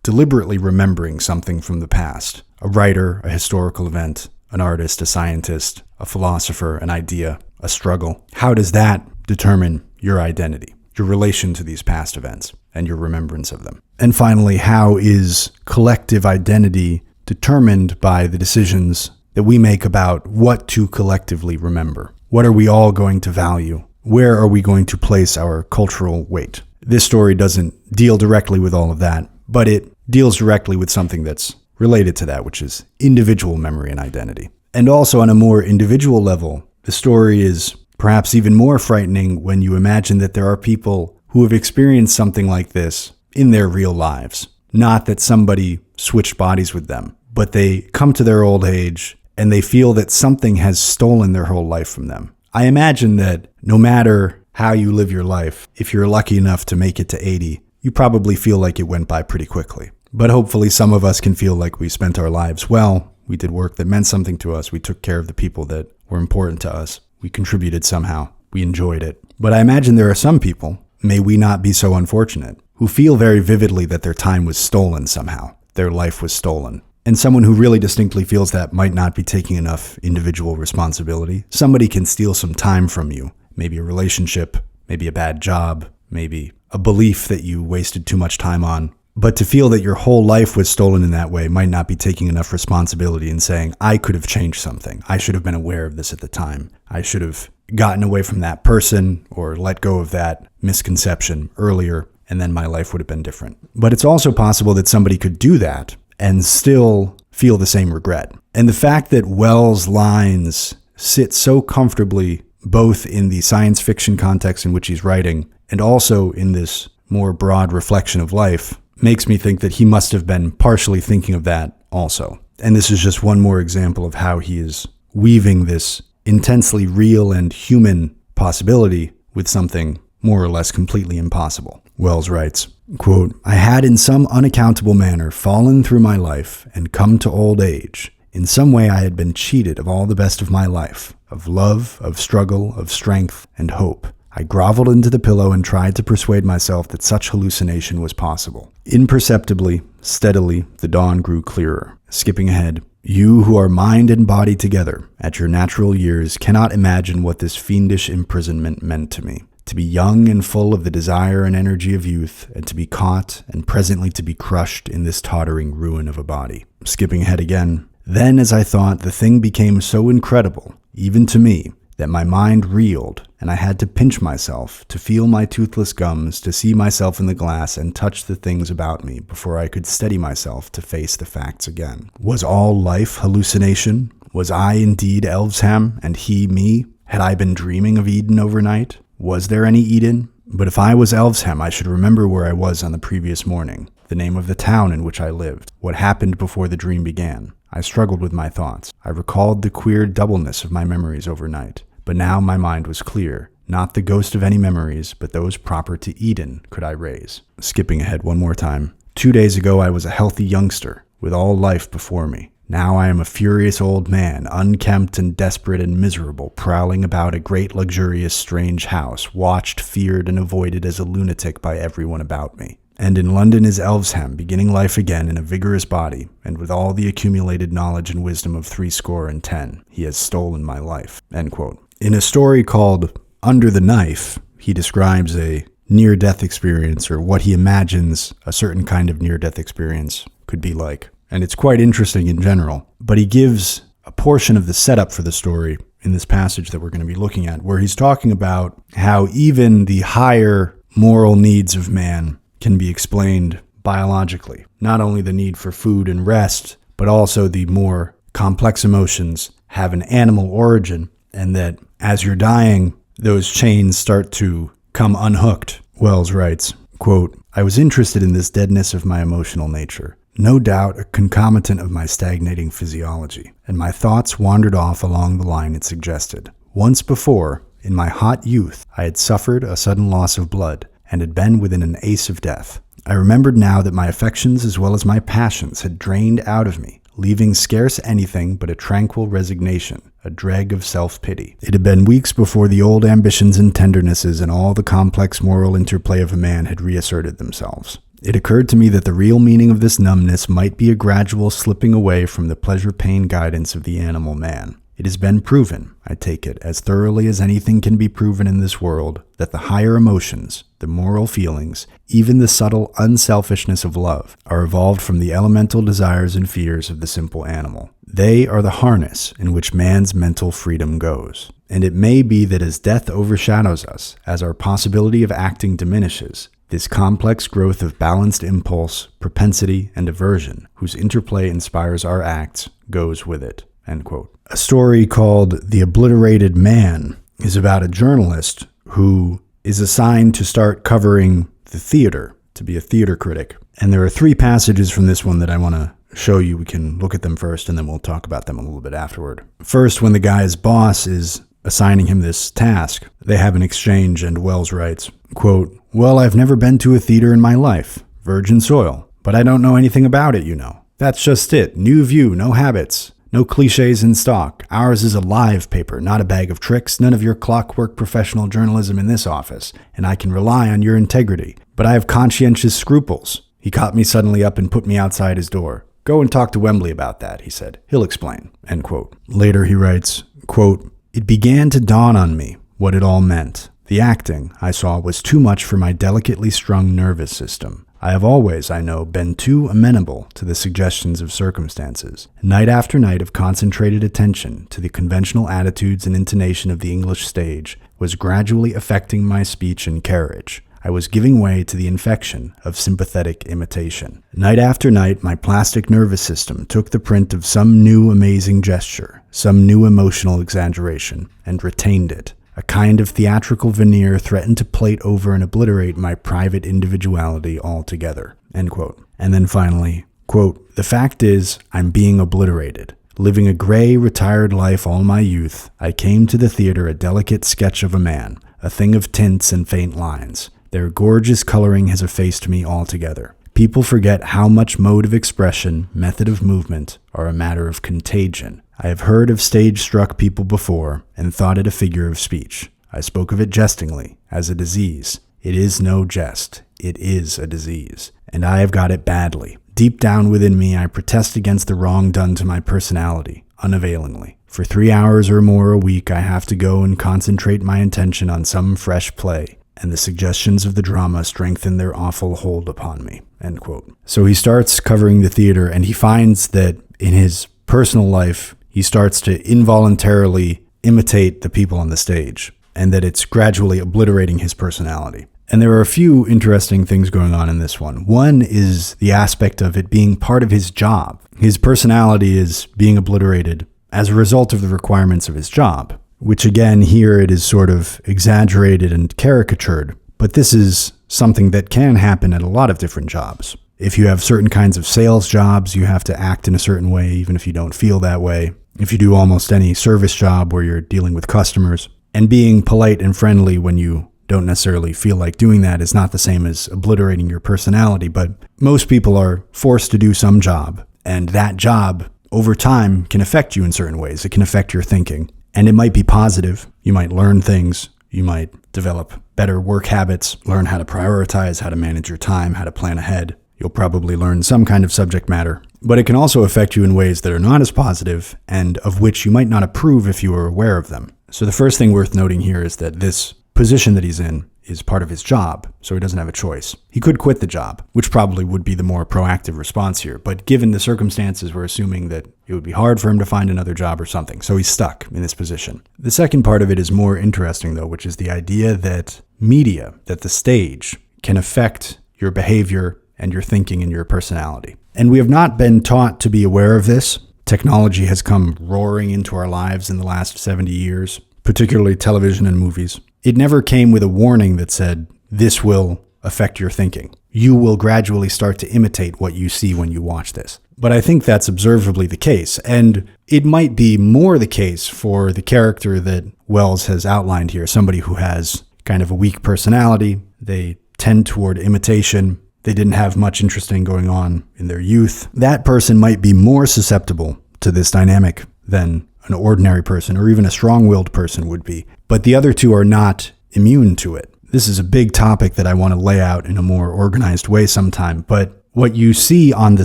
deliberately remembering something from the past, a writer, a historical event, an artist, a scientist, a philosopher, an idea, a struggle, how does that determine your identity, your relation to these past events, and your remembrance of them? And finally, how is collective identity determined by the decisions that we make about what to collectively remember? What are we all going to value? Where are we going to place our cultural weight? This story doesn't deal directly with all of that, but it deals directly with something that's related to that, which is individual memory and identity. And also on a more individual level, the story is perhaps even more frightening when you imagine that there are people who have experienced something like this in their real lives. Not that somebody switched bodies with them, but they come to their old age and they feel that something has stolen their whole life from them. I imagine that no matter how you live your life, if you're lucky enough to make it to 80, you probably feel like it went by pretty quickly. But hopefully some of us can feel like we spent our lives well. We did work that meant something to us. We took care of the people that were important to us. We contributed somehow. We enjoyed it. But I imagine there are some people, may we not be so unfortunate, who feel very vividly that their time was stolen somehow. Their life was stolen. And someone who really distinctly feels that might not be taking enough individual responsibility. Somebody can steal some time from you. Maybe a relationship, maybe a bad job, maybe a belief that you wasted too much time on. But to feel that your whole life was stolen in that way might not be taking enough responsibility and saying, I could have changed something. I should have been aware of this at the time. I should have gotten away from that person or let go of that misconception earlier, and then my life would have been different. But it's also possible that somebody could do that and still feel the same regret. And the fact that Wells' lines sit so comfortably both in the science fiction context in which he's writing and also in this more broad reflection of life makes me think that he must have been partially thinking of that also. And this is just one more example of how he is weaving this intensely real and human possibility with something more or less completely impossible. Wells writes, quote, I had in some unaccountable manner fallen through my life and come to old age. In some way I had been cheated of all the best of my life, of love, of struggle, of strength, and hope. I groveled into the pillow and tried to persuade myself that such hallucination was possible. Imperceptibly, steadily, the dawn grew clearer. Skipping ahead, you who are mind and body together at your natural years cannot imagine what this fiendish imprisonment meant to me. To be young and full of the desire and energy of youth, and to be caught and presently to be crushed in this tottering ruin of a body. Skipping ahead again, then as I thought, the thing became so incredible, even to me, that my mind reeled, and I had to pinch myself, to feel my toothless gums, to see myself in the glass and touch the things about me before I could steady myself to face the facts again. Was all life hallucination? Was I indeed Elvesham, and he me? Had I been dreaming of Eden overnight? Was there any Eden? But if I was Elvesham, I should remember where I was on the previous morning, the name of the town in which I lived, what happened before the dream began. I struggled with my thoughts. I recalled the queer doubleness of my memories overnight. But now my mind was clear. Not the ghost of any memories, but those proper to Eden could I raise. Skipping ahead one more time. 2 days ago I was a healthy youngster, with all life before me. Now I am a furious old man, unkempt and desperate and miserable, prowling about a great luxurious strange house, watched, feared, and avoided as a lunatic by everyone about me. And in London is Elvesham, beginning life again in a vigorous body, and with all the accumulated knowledge and wisdom of 70. He has stolen my life. End quote. In a story called Under the Knife, he describes a near-death experience, or what he imagines a certain kind of near-death experience could be like. And it's quite interesting in general, but he gives a portion of the setup for the story in this passage that we're going to be looking at, where he's talking about how even the higher moral needs of man can be explained biologically. Not only the need for food and rest, but also the more complex emotions have an animal origin, and that as you're dying, those chains start to come unhooked. Wells writes, quote, I was interested in this deadness of my emotional nature. no doubt a concomitant of my stagnating physiology, and my thoughts wandered off along the line it suggested. Once before, in my hot youth, I had suffered a sudden loss of blood, and had been within an ace of death. I remembered now that my affections as well as my passions had drained out of me, leaving scarce anything but a tranquil resignation, a dreg of self-pity. It had been weeks before the old ambitions and tendernesses and all the complex moral interplay of a man had reasserted themselves. It occurred to me that the real meaning of this numbness might be a gradual slipping away from the pleasure-pain guidance of the animal man. It has been proven, I take it, as thoroughly as anything can be proven in this world, that the higher emotions, the moral feelings, even the subtle unselfishness of love, are evolved from the elemental desires and fears of the simple animal. They are the harness in which man's mental freedom goes. And it may be that as death overshadows us, as our possibility of acting diminishes, this complex growth of balanced impulse, propensity, and aversion, whose interplay inspires our acts, goes with it." End quote. A story called The Obliterated Man is about a journalist who is assigned to start covering the theater, to be a theater critic. And there are 3 passages from this one that I want to show you. We can look at them first, and then we'll talk about them a little bit afterward. First, when the guy's boss is assigning him this task, they have an exchange, and Wells writes, quote, "Well, I've never been to a theater in my life. Virgin soil. But I don't know anything about it, you know. That's just it. New view, no habits. No cliches in stock. Ours is a live paper, not a bag of tricks. None of your clockwork professional journalism in this office, and I can rely on your integrity. But I have conscientious scruples." He caught me suddenly up and put me outside his door. "Go and talk to Wembley about that," he said. "He'll explain." End quote. Later he writes, quote, "It began to dawn on me what it all meant. The acting, I saw, was too much for my delicately strung nervous system. I have always, I know, been too amenable to the suggestions of circumstances. Night after night of concentrated attention to the conventional attitudes and intonation of the English stage was gradually affecting my speech and carriage. I was giving way to the infection of sympathetic imitation. Night after night, my plastic nervous system took the print of some new amazing gesture, some new emotional exaggeration, and retained it. A kind of theatrical veneer threatened to plate over and obliterate my private individuality altogether." End quote. And then finally, quote, "The fact is, I'm being obliterated. Living a gray, retired life all my youth, I came to the theater a delicate sketch of a man, a thing of tints and faint lines. Their gorgeous coloring has effaced me altogether. People forget how much mode of expression, method of movement, are a matter of contagion. I have heard of stage-struck people before, and thought it a figure of speech. I spoke of it jestingly, as a disease. It is no jest. It is a disease. And I have got it badly. Deep down within me, I protest against the wrong done to my personality, unavailingly. For 3 hours or more a week, I have to go and concentrate my attention on some fresh play, and the suggestions of the drama strengthen their awful hold upon me." End quote. So he starts covering the theater, and he finds that in his personal life, he starts to involuntarily imitate the people on the stage, and that it's gradually obliterating his personality. And there are a few interesting things going on in this one. One is the aspect of it being part of his job. His personality is being obliterated as a result of the requirements of his job, which again, here it is sort of exaggerated and caricatured. But this is something that can happen at a lot of different jobs. If you have certain kinds of sales jobs, you have to act in a certain way, even if you don't feel that way. If you do almost any service job where you're dealing with customers, and being polite and friendly when you don't necessarily feel like doing that is not the same as obliterating your personality. But most people are forced to do some job, and that job over time can affect you in certain ways. It can affect your thinking, and it might be positive. You might learn things. You might develop better work habits, learn how to prioritize, how to manage your time, how to plan ahead. You'll probably learn some kind of subject matter, but it can also affect you in ways that are not as positive and of which you might not approve if you were aware of them. So the first thing worth noting here is that this position that he's in is part of his job, so he doesn't have a choice. He could quit the job, which probably would be the more proactive response here, but given the circumstances, we're assuming that it would be hard for him to find another job or something, so he's stuck in this position. The second part of it is more interesting, though, which is the idea that media, that the stage, can affect your behavior and your thinking and your personality. And we have not been taught to be aware of this. Technology has come roaring into our lives in the last 70 years, particularly television and movies. It never came with a warning that said, this will affect your thinking. you will gradually start to imitate what you see when you watch this. But I think that's observably the case, and it might be more the case for the character that Wells has outlined here, somebody who has kind of a weak personality. They tend toward imitation. They didn't have much interesting going on in their youth. That person might be more susceptible to this dynamic than an ordinary person or even a strong-willed person would be. But the other two are not immune to it. This is a big topic that I want to lay out in a more organized way sometime. But what you see on the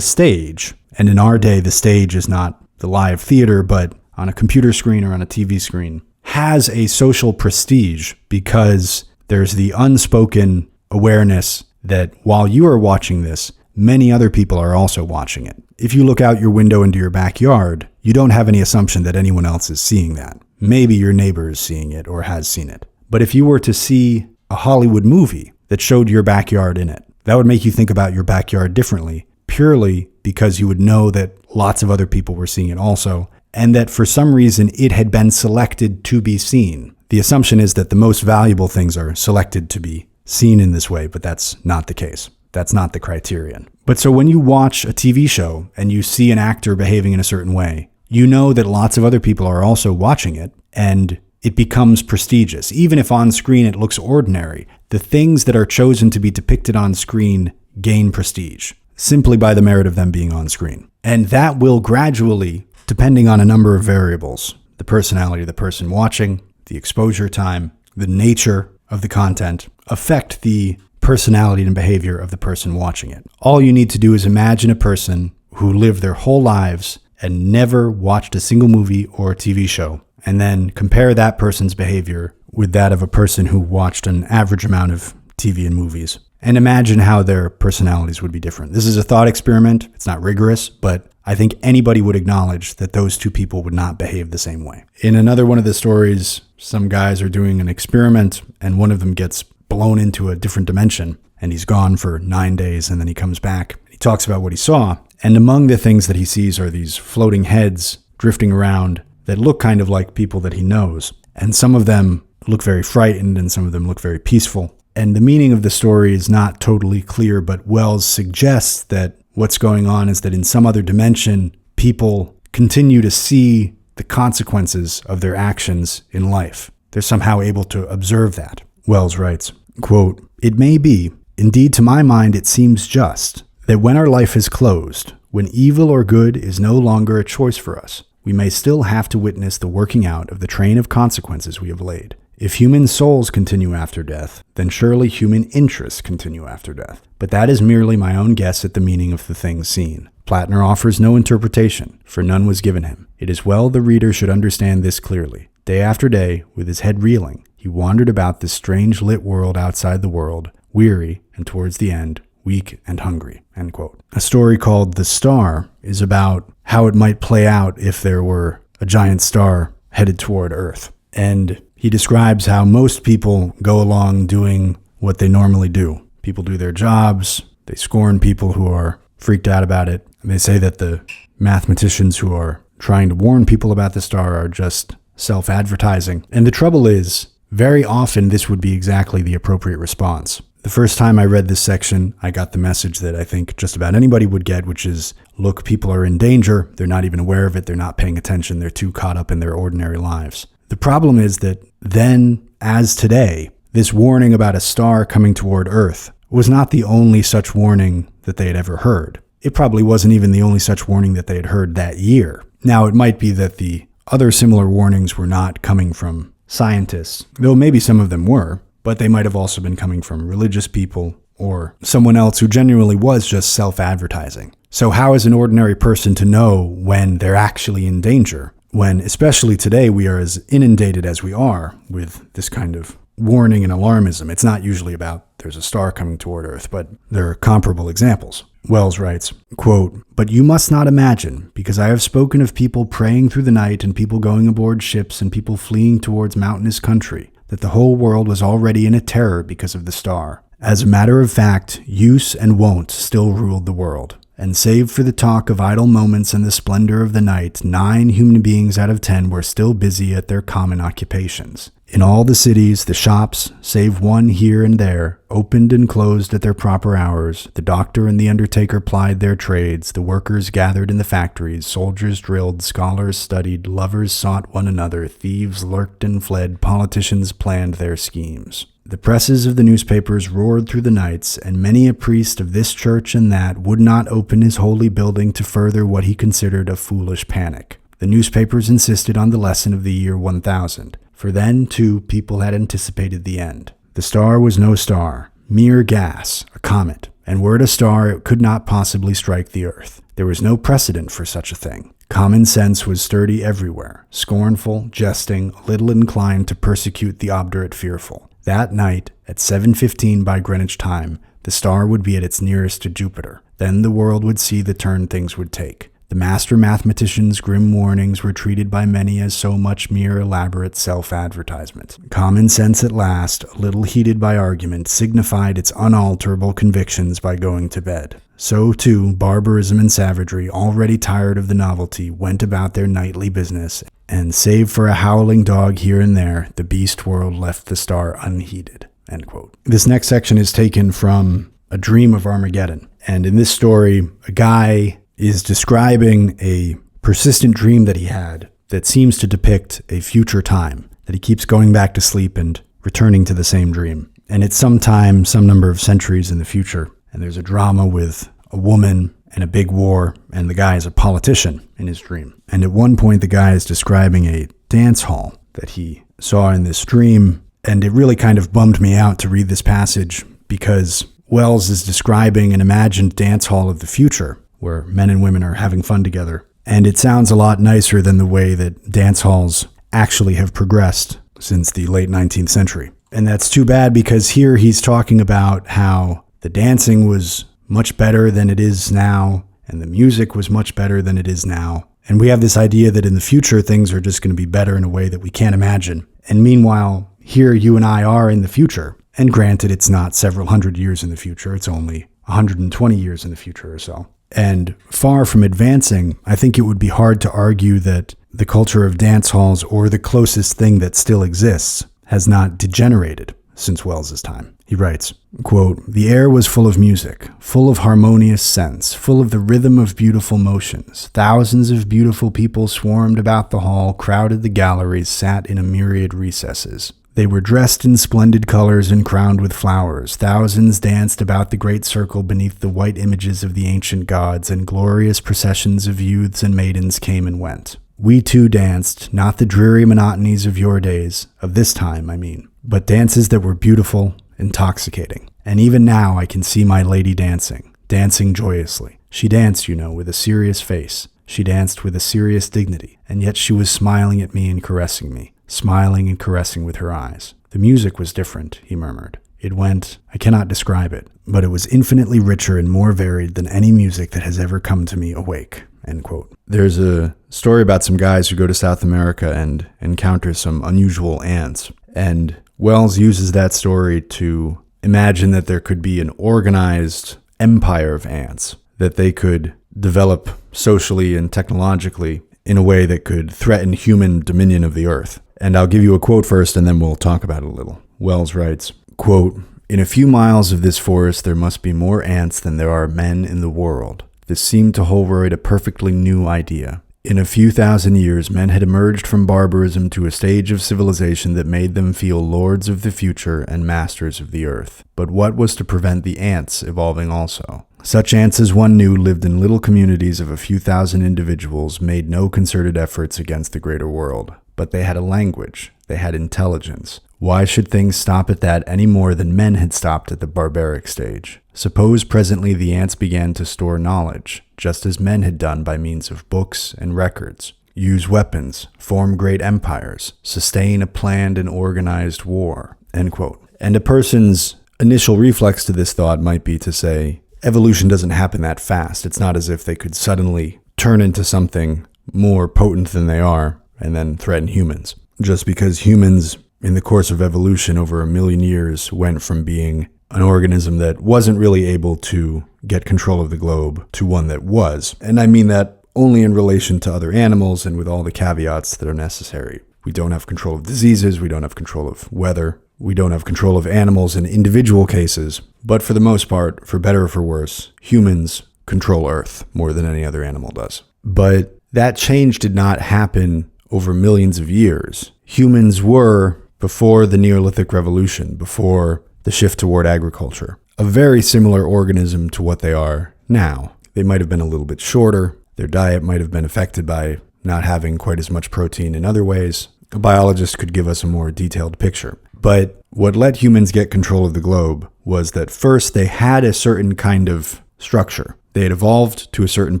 stage, and in our day the stage is not the live theater, but on a computer screen or on a TV screen, has a social prestige because there's the unspoken awareness that while you are watching this, many other people are also watching it. If you look out your window into your backyard, you don't have any assumption that anyone else is seeing that. Maybe your neighbor is seeing it or has seen it. But if you were to see a Hollywood movie that showed your backyard in it, that would make you think about your backyard differently, purely because you would know that lots of other people were seeing it also, and that for some reason it had been selected to be seen. The assumption is that the most valuable things are selected to be seen in this way, but that's not the case. That's not the criterion. But so when you watch a TV show and you see an actor behaving in a certain way, you know that lots of other people are also watching it, and it becomes prestigious. Even if on screen it looks ordinary, the things that are chosen to be depicted on screen gain prestige simply by the merit of them being on screen. And that will gradually, depending on a number of variables, the personality of the person watching, the exposure time, the nature of the content, affect the personality and behavior of the person watching it. All you need to do is imagine a person who lived their whole lives and never watched a single movie or TV show, and then compare that person's behavior with that of a person who watched an average amount of TV and movies, and imagine how their personalities would be different. This is a thought experiment. It's not rigorous, but I think anybody would acknowledge that those two people would not behave the same way. In another one of the stories, some guys are doing an experiment, and one of them gets blown into a different dimension, and he's gone for 9 days, and then he comes back. He talks about what he saw, and among the things that he sees are these floating heads drifting around that look kind of like people that he knows. And some of them look very frightened, and some of them look very peaceful. And the meaning of the story is not totally clear, but Wells suggests that what's going on is that in some other dimension, people continue to see the consequences of their actions in life. They're somehow able to observe that. Wells writes, quote, "It may be, indeed to my mind it seems just, that when our life is closed, when evil or good is no longer a choice for us, we may still have to witness the working out of the train of consequences we have laid. If human souls continue after death, then surely human interests continue after death. But that is merely my own guess at the meaning of the things seen. Plattner offers no interpretation, for none was given him. It is well the reader should understand this clearly. Day after day, with his head reeling, he wandered about this strange lit world outside the world, weary, and towards the end, weak and hungry." End quote. A story called The Star is about how it might play out if there were a giant star headed toward Earth. And he describes how most people go along doing what they normally do. People do their jobs, they scorn people who are freaked out about it. And they say that the mathematicians who are trying to warn people about the star are just self-advertising. And the trouble is, very often this would be exactly the appropriate response. The first time I read this section, I got the message that I think just about anybody would get, which is, look, people are in danger. They're not even aware of it. They're not paying attention. They're too caught up in their ordinary lives. The problem is that then, as today, this warning about a star coming toward Earth was not the only such warning that they had ever heard. It probably wasn't even the only such warning that they had heard that year. Now, it might be that the other similar warnings were not coming from scientists, though maybe some of them were, but they might have also been coming from religious people or someone else who genuinely was just self-advertising. So how is an ordinary person to know when they're actually in danger? When, especially today, we are as inundated as we are with this kind of warning and alarmism. It's not usually about there's a star coming toward Earth, but there are comparable examples. Wells writes, quote, "But you must not imagine, because I have spoken of people praying through the night and people going aboard ships and people fleeing towards mountainous country, that the whole world was already in a terror because of the star. As a matter of fact, use and wont still ruled the world, and save for the talk of idle moments and the splendor of the night, 9 human beings out of 10 were still busy at their common occupations. In all the cities, the shops, save one here and there, opened and closed at their proper hours. The doctor and the undertaker plied their trades. The workers gathered in the factories. Soldiers drilled. Scholars studied. Lovers sought one another. Thieves lurked and fled. Politicians planned their schemes. The presses of the newspapers roared through the nights, and many a priest of this church and that would not open his holy building to further what he considered a foolish panic. The newspapers insisted on the lesson of the year 1000. For then, too, people had anticipated the end. The star was no star, mere gas, a comet, and were it a star, it could not possibly strike the earth. There was no precedent for such a thing. Common sense was sturdy everywhere, scornful, jesting, little inclined to persecute the obdurate fearful. That night, at 7:15 by Greenwich time, the star would be at its nearest to Jupiter. Then the world would see the turn things would take. The master mathematician's grim warnings were treated by many as so much mere elaborate self-advertisement. Common sense at last, a little heated by argument, signified its unalterable convictions by going to bed. So, too, barbarism and savagery, already tired of the novelty, went about their nightly business, and save for a howling dog here and there, the beast world left the star unheeded." End quote. This next section is taken from A Dream of Armageddon. And in this story, a guy is describing a persistent dream that he had that seems to depict a future time, that he keeps going back to sleep and returning to the same dream. And it's sometime, some number of centuries in the future, and there's a drama with a woman and a big war, and the guy is a politician in his dream. And at one point, the guy is describing a dance hall that he saw in this dream, and it really kind of bummed me out to read this passage because Wells is describing an imagined dance hall of the future, where men and women are having fun together. And it sounds a lot nicer than the way that dance halls actually have progressed since the late 19th century. And that's too bad because here he's talking about how the dancing was much better than it is now, and the music was much better than it is now. And we have this idea that in the future things are just going to be better in a way that we can't imagine. And meanwhile, here you and I are in the future. And granted, it's not several hundred years in the future, it's only 120 years in the future or so. And far from advancing, I think it would be hard to argue that the culture of dance halls, or the closest thing that still exists, has not degenerated since Wells's time. He writes, quote, "The air was full of music, full of harmonious sense, full of the rhythm of beautiful motions. Thousands of beautiful people swarmed about the hall, crowded the galleries, sat in a myriad recesses. They were dressed in splendid colors and crowned with flowers. Thousands danced about the great circle beneath the white images of the ancient gods, and glorious processions of youths and maidens came and went. We too danced, not the dreary monotonies of your days, of this time, I mean, but dances that were beautiful, intoxicating. And even now I can see my lady dancing joyously. She danced, you know, with a serious face. She danced with a serious dignity, and yet she was smiling at me and caressing me. Smiling and caressing with her eyes. The music was different," he murmured. "It went, I cannot describe it, but it was infinitely richer and more varied than any music that has ever come to me awake." End quote. There's a story about some guys who go to South America and encounter some unusual ants. And Wells uses that story to imagine that there could be an organized empire of ants, that they could develop socially and technologically in a way that could threaten human dominion of the earth. And I'll give you a quote first, and then we'll talk about it a little. Wells writes, quote, "In a few miles of this forest there must be more ants than there are men in the world. This seemed to Holroyd a perfectly new idea. In a few thousand years, men had emerged from barbarism to a stage of civilization that made them feel lords of the future and masters of the earth. But what was to prevent the ants evolving also? Such ants as one knew lived in little communities of a few thousand individuals, made no concerted efforts against the greater world. But they had a language, they had intelligence. Why should things stop at that any more than men had stopped at the barbaric stage? Suppose presently the ants began to store knowledge, just as men had done by means of books and records, use weapons, form great empires, sustain a planned and organized war." End quote. And a person's initial reflex to this thought might be to say, evolution doesn't happen that fast. It's not as if they could suddenly turn into something more potent than they are and then threaten humans. Just because humans, in the course of evolution over 1 million years, went from being an organism that wasn't really able to get control of the globe to one that was. And I mean that only in relation to other animals and with all the caveats that are necessary. We don't have control of diseases, we don't have control of weather, we don't have control of animals in individual cases, but for the most part, for better or for worse, humans control Earth more than any other animal does. But that change did not happen over millions of years. Humans were, before the Neolithic Revolution, before the shift toward agriculture, a very similar organism to what they are now. They might have been a little bit shorter. Their diet might have been affected by not having quite as much protein in other ways. A biologist could give us a more detailed picture. But what let humans get control of the globe was that first they had a certain kind of structure. They had evolved to a certain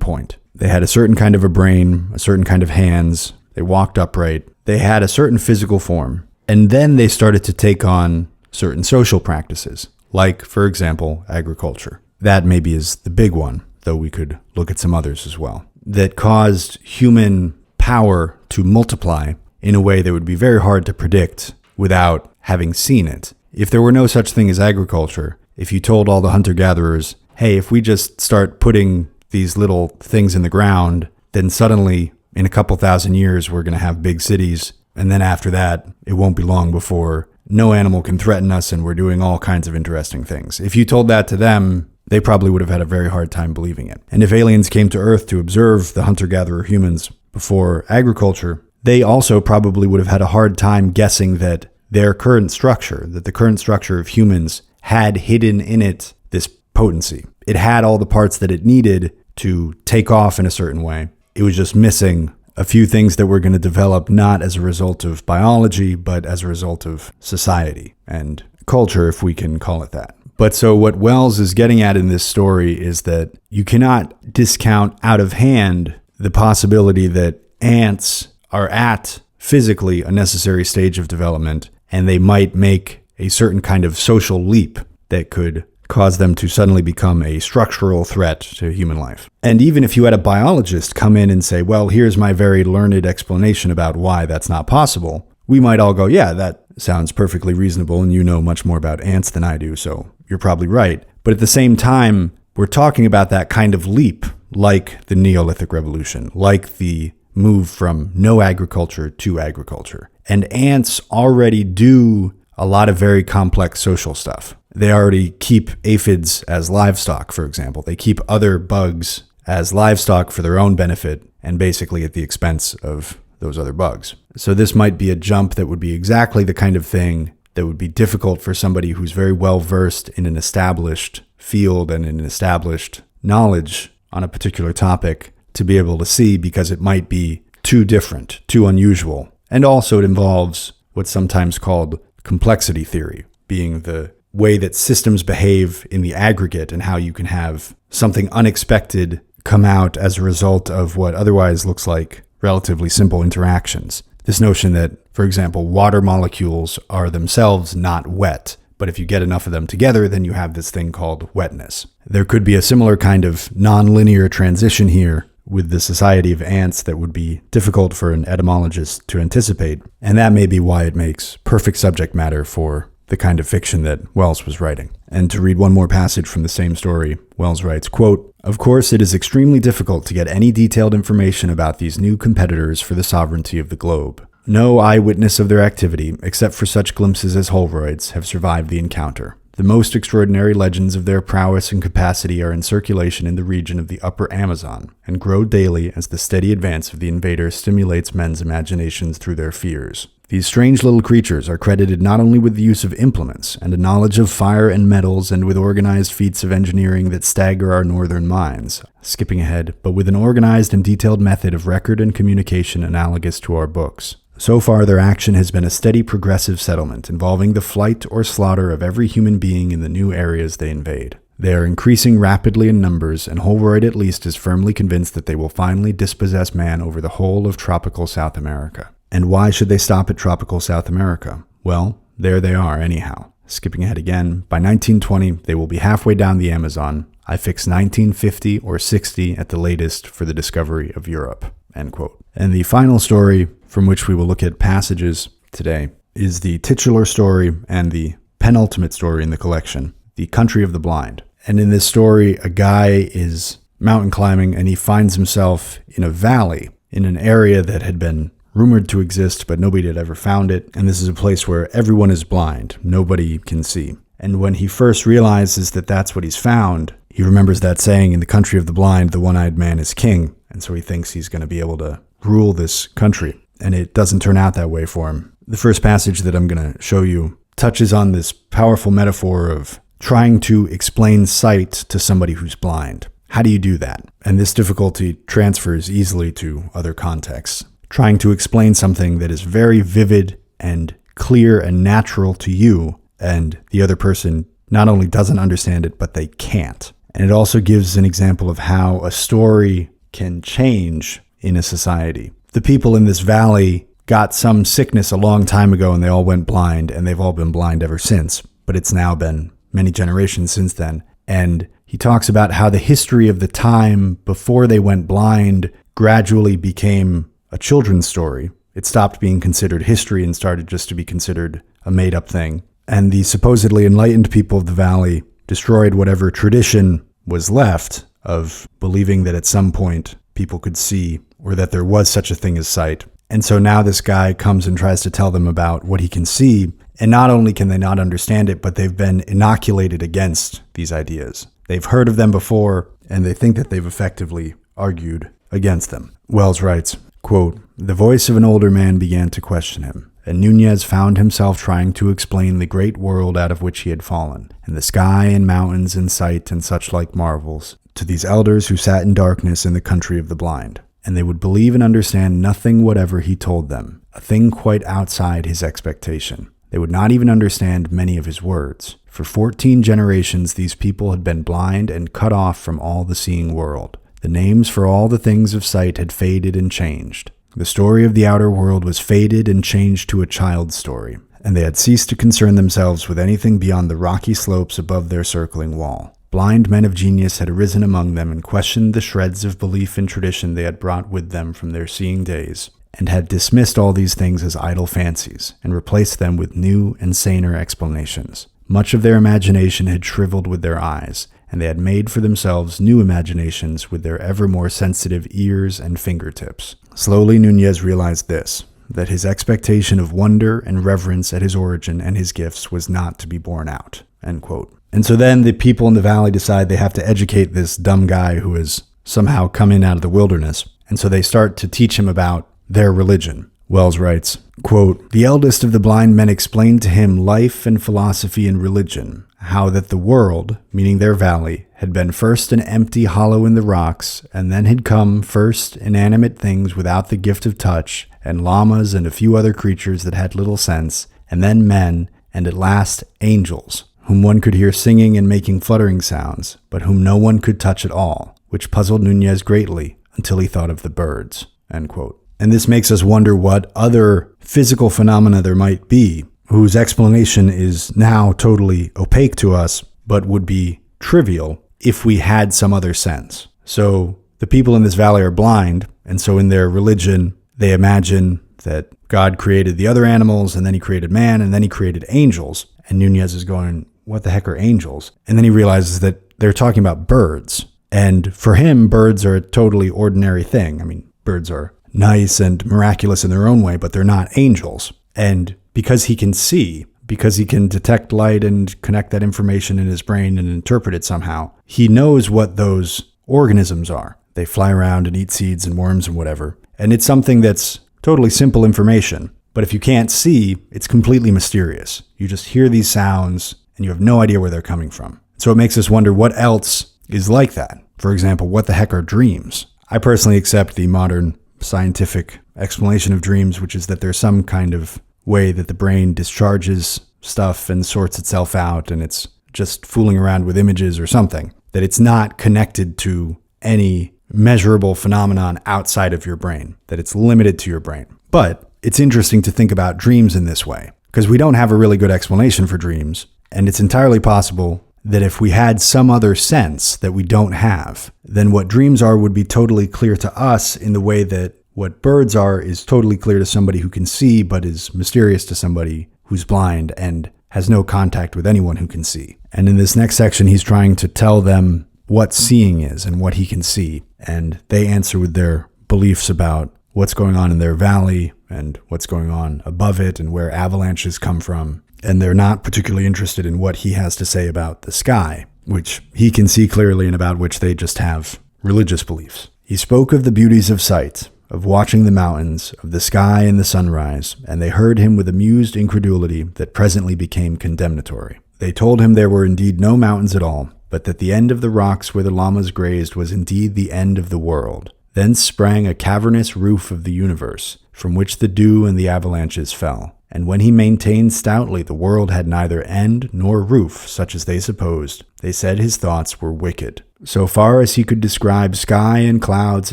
point. They had a certain kind of a brain, a certain kind of hands. They walked upright. They had a certain physical form. And then they started to take on certain social practices, like, for example, agriculture. That maybe is the big one, though we could look at some others as well, that caused human power to multiply in a way that would be very hard to predict without having seen it. If there were no such thing as agriculture, if you told all the hunter-gatherers, hey, if we just start putting these little things in the ground, then suddenly in a couple thousand years we're going to have big cities, and then after that it won't be long before no animal can threaten us and we're doing all kinds of interesting things. If you told that to them, they probably would have had a very hard time believing it. And if aliens came to Earth to observe the hunter-gatherer humans before agriculture, they also probably would have had a hard time guessing that their current structure, that the current structure of humans had hidden in it this potency. It had all the parts that it needed to take off in a certain way. It was just missing a few things that were going to develop not as a result of biology, but as a result of society and culture, if we can call it that. But so what Wells is getting at in this story is that you cannot discount out of hand the possibility that ants are at physically a necessary stage of development, and they might make a certain kind of social leap that could cause them to suddenly become a structural threat to human life. And even if you had a biologist come in and say, well, here's my very learned explanation about why that's not possible, we might all go, yeah, that sounds perfectly reasonable, and you know much more about ants than I do, so you're probably right. But at the same time, we're talking about that kind of leap, like the Neolithic Revolution, like the move from no agriculture to agriculture. And ants already do a lot of very complex social stuff. They already keep aphids as livestock, for example. They keep other bugs as livestock for their own benefit and basically at the expense of those other bugs. So this might be a jump that would be exactly the kind of thing that would be difficult for somebody who's very well versed in an established field and in an established knowledge on a particular topic to be able to see, because it might be too different, too unusual. And also it involves what's sometimes called complexity theory, being the way that systems behave in the aggregate and how you can have something unexpected come out as a result of what otherwise looks like relatively simple interactions. This notion that, for example, water molecules are themselves not wet, but if you get enough of them together, then you have this thing called wetness. There could be a similar kind of nonlinear transition here with the society of ants that would be difficult for an etymologist to anticipate, and that may be why it makes perfect subject matter for the kind of fiction that Wells was writing. And to read one more passage from the same story, Wells writes, quote, "Of course, it is extremely difficult to get any detailed information about these new competitors for the sovereignty of the globe. No eyewitness of their activity, except for such glimpses as Holroyd's, have survived the encounter. The most extraordinary legends of their prowess and capacity are in circulation in the region of the upper Amazon, and grow daily as the steady advance of the invader stimulates men's imaginations through their fears. These strange little creatures are credited not only with the use of implements and a knowledge of fire and metals and with organized feats of engineering that stagger our northern minds, skipping ahead, but with an organized and detailed method of record and communication analogous to our books. So far, their action has been a steady progressive settlement involving the flight or slaughter of every human being in the new areas they invade. They are increasing rapidly in numbers, and Holroyd at least is firmly convinced that they will finally dispossess man over the whole of tropical South America. And why should they stop at tropical South America? Well, there they are anyhow. Skipping ahead again, by 1920, they will be halfway down the Amazon. I fix 1950 or 60 at the latest for the discovery of Europe." End quote. And the final story from which we will look at passages today is the titular story and the penultimate story in the collection, the country of the blind. And in this story, a guy is mountain climbing and he finds himself in a valley in an area that had been rumored to exist, but nobody had ever found it. And this is a place where everyone is blind. Nobody can see. And when he first realizes that that's what he's found, he remembers that saying, in the country of the blind, the one-eyed man is king. And so he thinks he's going to be able to rule this country. And it doesn't turn out that way for him. The first passage that I'm going to show you touches on this powerful metaphor of trying to explain sight to somebody who's blind. How do you do that? And this difficulty transfers easily to other contexts. Trying to explain something that is very vivid and clear and natural to you, and the other person not only doesn't understand it, but they can't. And it also gives an example of how a story can change in a society. The people in this valley got some sickness a long time ago and they all went blind, and they've all been blind ever since. But it's now been many generations since then. And he talks about how the history of the time before they went blind gradually became a children's story. It stopped being considered history and started just to be considered a made-up thing. And the supposedly enlightened people of the valley destroyed whatever tradition was left of believing that at some point people could see, or that there was such a thing as sight. And so now this guy comes and tries to tell them about what he can see. And not only can they not understand it, but they've been inoculated against these ideas. They've heard of them before, and they think that they've effectively argued against them. Wells writes, quote, "The voice of an older man began to question him, and Nunez found himself trying to explain the great world out of which he had fallen, and the sky and mountains and sight and such like marvels, to these elders who sat in darkness in the country of the blind. And they would believe and understand nothing whatever he told them, a thing quite outside his expectation. They would not even understand many of his words. For 14 generations these people had been blind and cut off from all the seeing world. The names for all the things of sight had faded and changed. The story of the outer world was faded and changed to a child's story, and they had ceased to concern themselves with anything beyond the rocky slopes above their circling wall. Blind men of genius had arisen among them and questioned the shreds of belief and tradition they had brought with them from their seeing days, and had dismissed all these things as idle fancies, and replaced them with new and saner explanations. Much of their imagination had shriveled with their eyes, and they had made for themselves new imaginations with their ever more sensitive ears and fingertips. Slowly Nunez realized this, that his expectation of wonder and reverence at his origin and his gifts was not to be borne out." End quote. And so then the people in the valley decide they have to educate this dumb guy who has somehow come in out of the wilderness. And so they start to teach him about their religion. Wells writes, quote, "The eldest of the blind men explained to him life and philosophy and religion, how that the world, meaning their valley, had been first an empty hollow in the rocks, and then had come first inanimate things without the gift of touch, and llamas and a few other creatures that had little sense, and then men, and at last angels, whom one could hear singing and making fluttering sounds, but whom no one could touch at all, which puzzled Nunez greatly until he thought of the birds." End quote. And this makes us wonder what other physical phenomena there might be whose explanation is now totally opaque to us, but would be trivial if we had some other sense. So the people in this valley are blind, and so in their religion, they imagine that God created the other animals, and then he created man, and then he created angels. And Nunez is going, what the heck are angels? And then he realizes that they're talking about birds. And for him, birds are a totally ordinary thing. I mean, birds are nice and miraculous in their own way, but they're not angels. And because he can see, because he can detect light and connect that information in his brain and interpret it somehow, he knows what those organisms are. They fly around and eat seeds and worms and whatever. And it's something that's totally simple information. But if you can't see, it's completely mysterious. You just hear these sounds and you have no idea where they're coming from. So it makes us wonder what else is like that. For example, what the heck are dreams? I personally accept the modern scientific explanation of dreams, which is that there's some kind of way that the brain discharges stuff and sorts itself out, and it's just fooling around with images or something, that it's not connected to any measurable phenomenon outside of your brain, that it's limited to your brain. But it's interesting to think about dreams in this way, because we don't have a really good explanation for dreams, and it's entirely possible that if we had some other sense that we don't have, then what dreams are would be totally clear to us in the way that what birds are is totally clear to somebody who can see, but is mysterious to somebody who's blind and has no contact with anyone who can see. And in this next section, he's trying to tell them what seeing is and what he can see. And they answer with their beliefs about what's going on in their valley and what's going on above it and where avalanches come from. And they're not particularly interested in what he has to say about the sky, which he can see clearly and about which they just have religious beliefs. He spoke of the beauties of sight, of watching the mountains, of the sky and the sunrise, and they heard him with amused incredulity that presently became condemnatory. They told him there were indeed no mountains at all, but that the end of the rocks where the llamas grazed was indeed the end of the world. Thence sprang a cavernous roof of the universe, from which the dew and the avalanches fell. And when he maintained stoutly the world had neither end nor roof, such as they supposed, they said his thoughts were wicked. So far as he could describe sky and clouds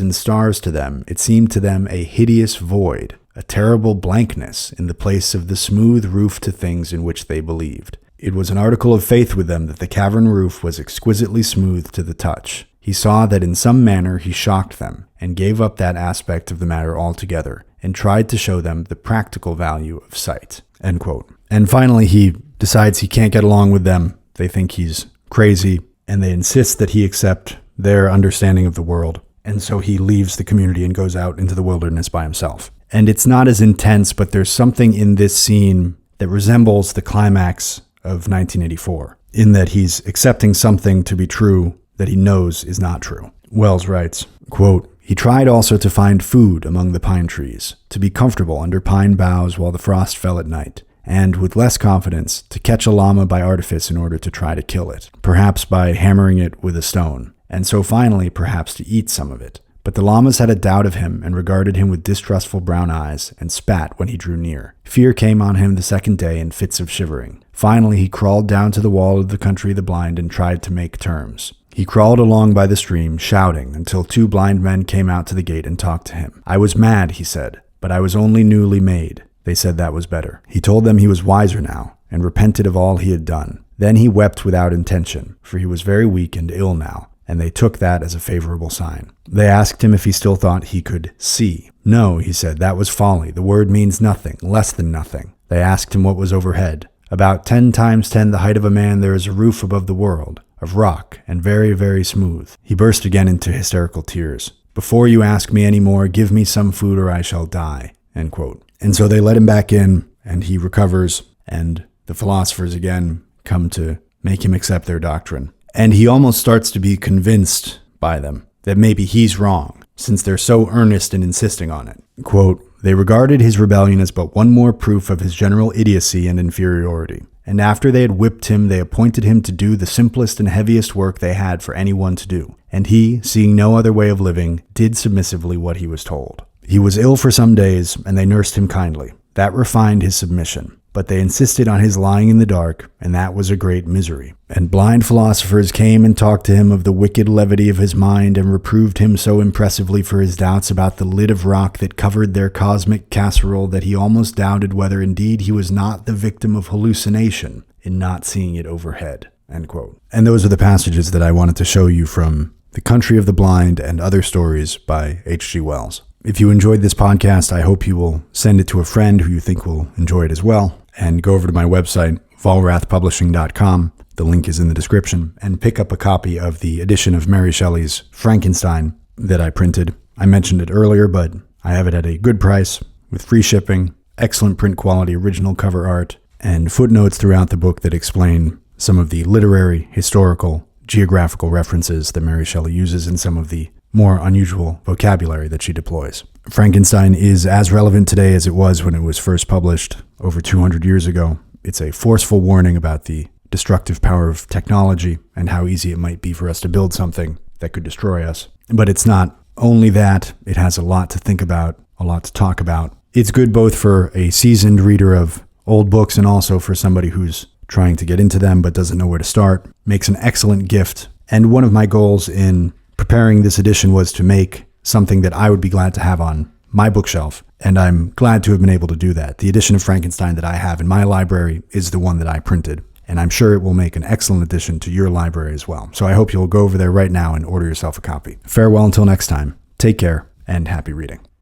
and stars to them, it seemed to them a hideous void, a terrible blankness in the place of the smooth roof to things in which they believed. It was an article of faith with them that the cavern roof was exquisitely smooth to the touch. He saw that in some manner he shocked them, and gave up that aspect of the matter altogether, and tried to show them the practical value of sight." End quote. And finally, he decides he can't get along with them. They think he's crazy, and they insist that he accept their understanding of the world. And so he leaves the community and goes out into the wilderness by himself. And it's not as intense, but there's something in this scene that resembles the climax of 1984, in that he's accepting something to be true that he knows is not true. Wells writes, quote, "He tried also to find food among the pine trees, to be comfortable under pine boughs while the frost fell at night, and, with less confidence, to catch a llama by artifice in order to try to kill it, perhaps by hammering it with a stone, and so finally perhaps to eat some of it. But the llamas had a doubt of him and regarded him with distrustful brown eyes and spat when he drew near. Fear came on him the second day in fits of shivering. Finally he crawled down to the wall of the country of the blind and tried to make terms. He crawled along by the stream, shouting, until 2 blind men came out to the gate and talked to him. I was mad, he said, but I was only newly made. They said that was better. He told them he was wiser now, and repented of all he had done. Then he wept without intention, for he was very weak and ill now, and they took that as a favorable sign. They asked him if he still thought he could see. No, he said, that was folly. The word means nothing, less than nothing. They asked him what was overhead. About 10 times 10 the height of a man there is a roof above the world, of rock, and very, very smooth. He burst again into hysterical tears. Before you ask me any more, give me some food or I shall die. End quote. And so they let him back in, and he recovers, and the philosophers again come to make him accept their doctrine. And he almost starts to be convinced by them that maybe he's wrong, since they're so earnest in insisting on it. Quote, they regarded his rebellion as but one more proof of his general idiocy and inferiority. And after they had whipped him, they appointed him to do the simplest and heaviest work they had for anyone to do. And he, seeing no other way of living, did submissively what he was told. He was ill for some days, and they nursed him kindly. That refined his submission. But they insisted on his lying in the dark, and that was a great misery. And blind philosophers came and talked to him of the wicked levity of his mind, and reproved him so impressively for his doubts about the lid of rock that covered their cosmic casserole that he almost doubted whether indeed he was not the victim of hallucination in not seeing it overhead. End quote. And those are the passages that I wanted to show you from The Country of the Blind and Other Stories by H.G. Wells. If you enjoyed this podcast, I hope you will send it to a friend who you think will enjoy it as well. And go over to my website, volrathpublishing.com. The link is in the description. And pick up a copy of the edition of Mary Shelley's Frankenstein that I printed. I mentioned it earlier, but I have it at a good price with free shipping, excellent print quality, original cover art, and footnotes throughout the book that explain some of the literary, historical, geographical references that Mary Shelley uses in some of the more unusual vocabulary that she deploys. Frankenstein is as relevant today as it was when it was first published over 200 years ago. It's a forceful warning about the destructive power of technology and how easy it might be for us to build something that could destroy us. But it's not only that. It has a lot to think about, a lot to talk about. It's good both for a seasoned reader of old books and also for somebody who's trying to get into them but doesn't know where to start. Makes an excellent gift. And one of my goals in preparing this edition was to make something that I would be glad to have on my bookshelf, and I'm glad to have been able to do that. The edition of Frankenstein that I have in my library is the one that I printed, and I'm sure it will make an excellent addition to your library as well. So I hope you'll go over there right now and order yourself a copy. Farewell until next time. Take care, and happy reading.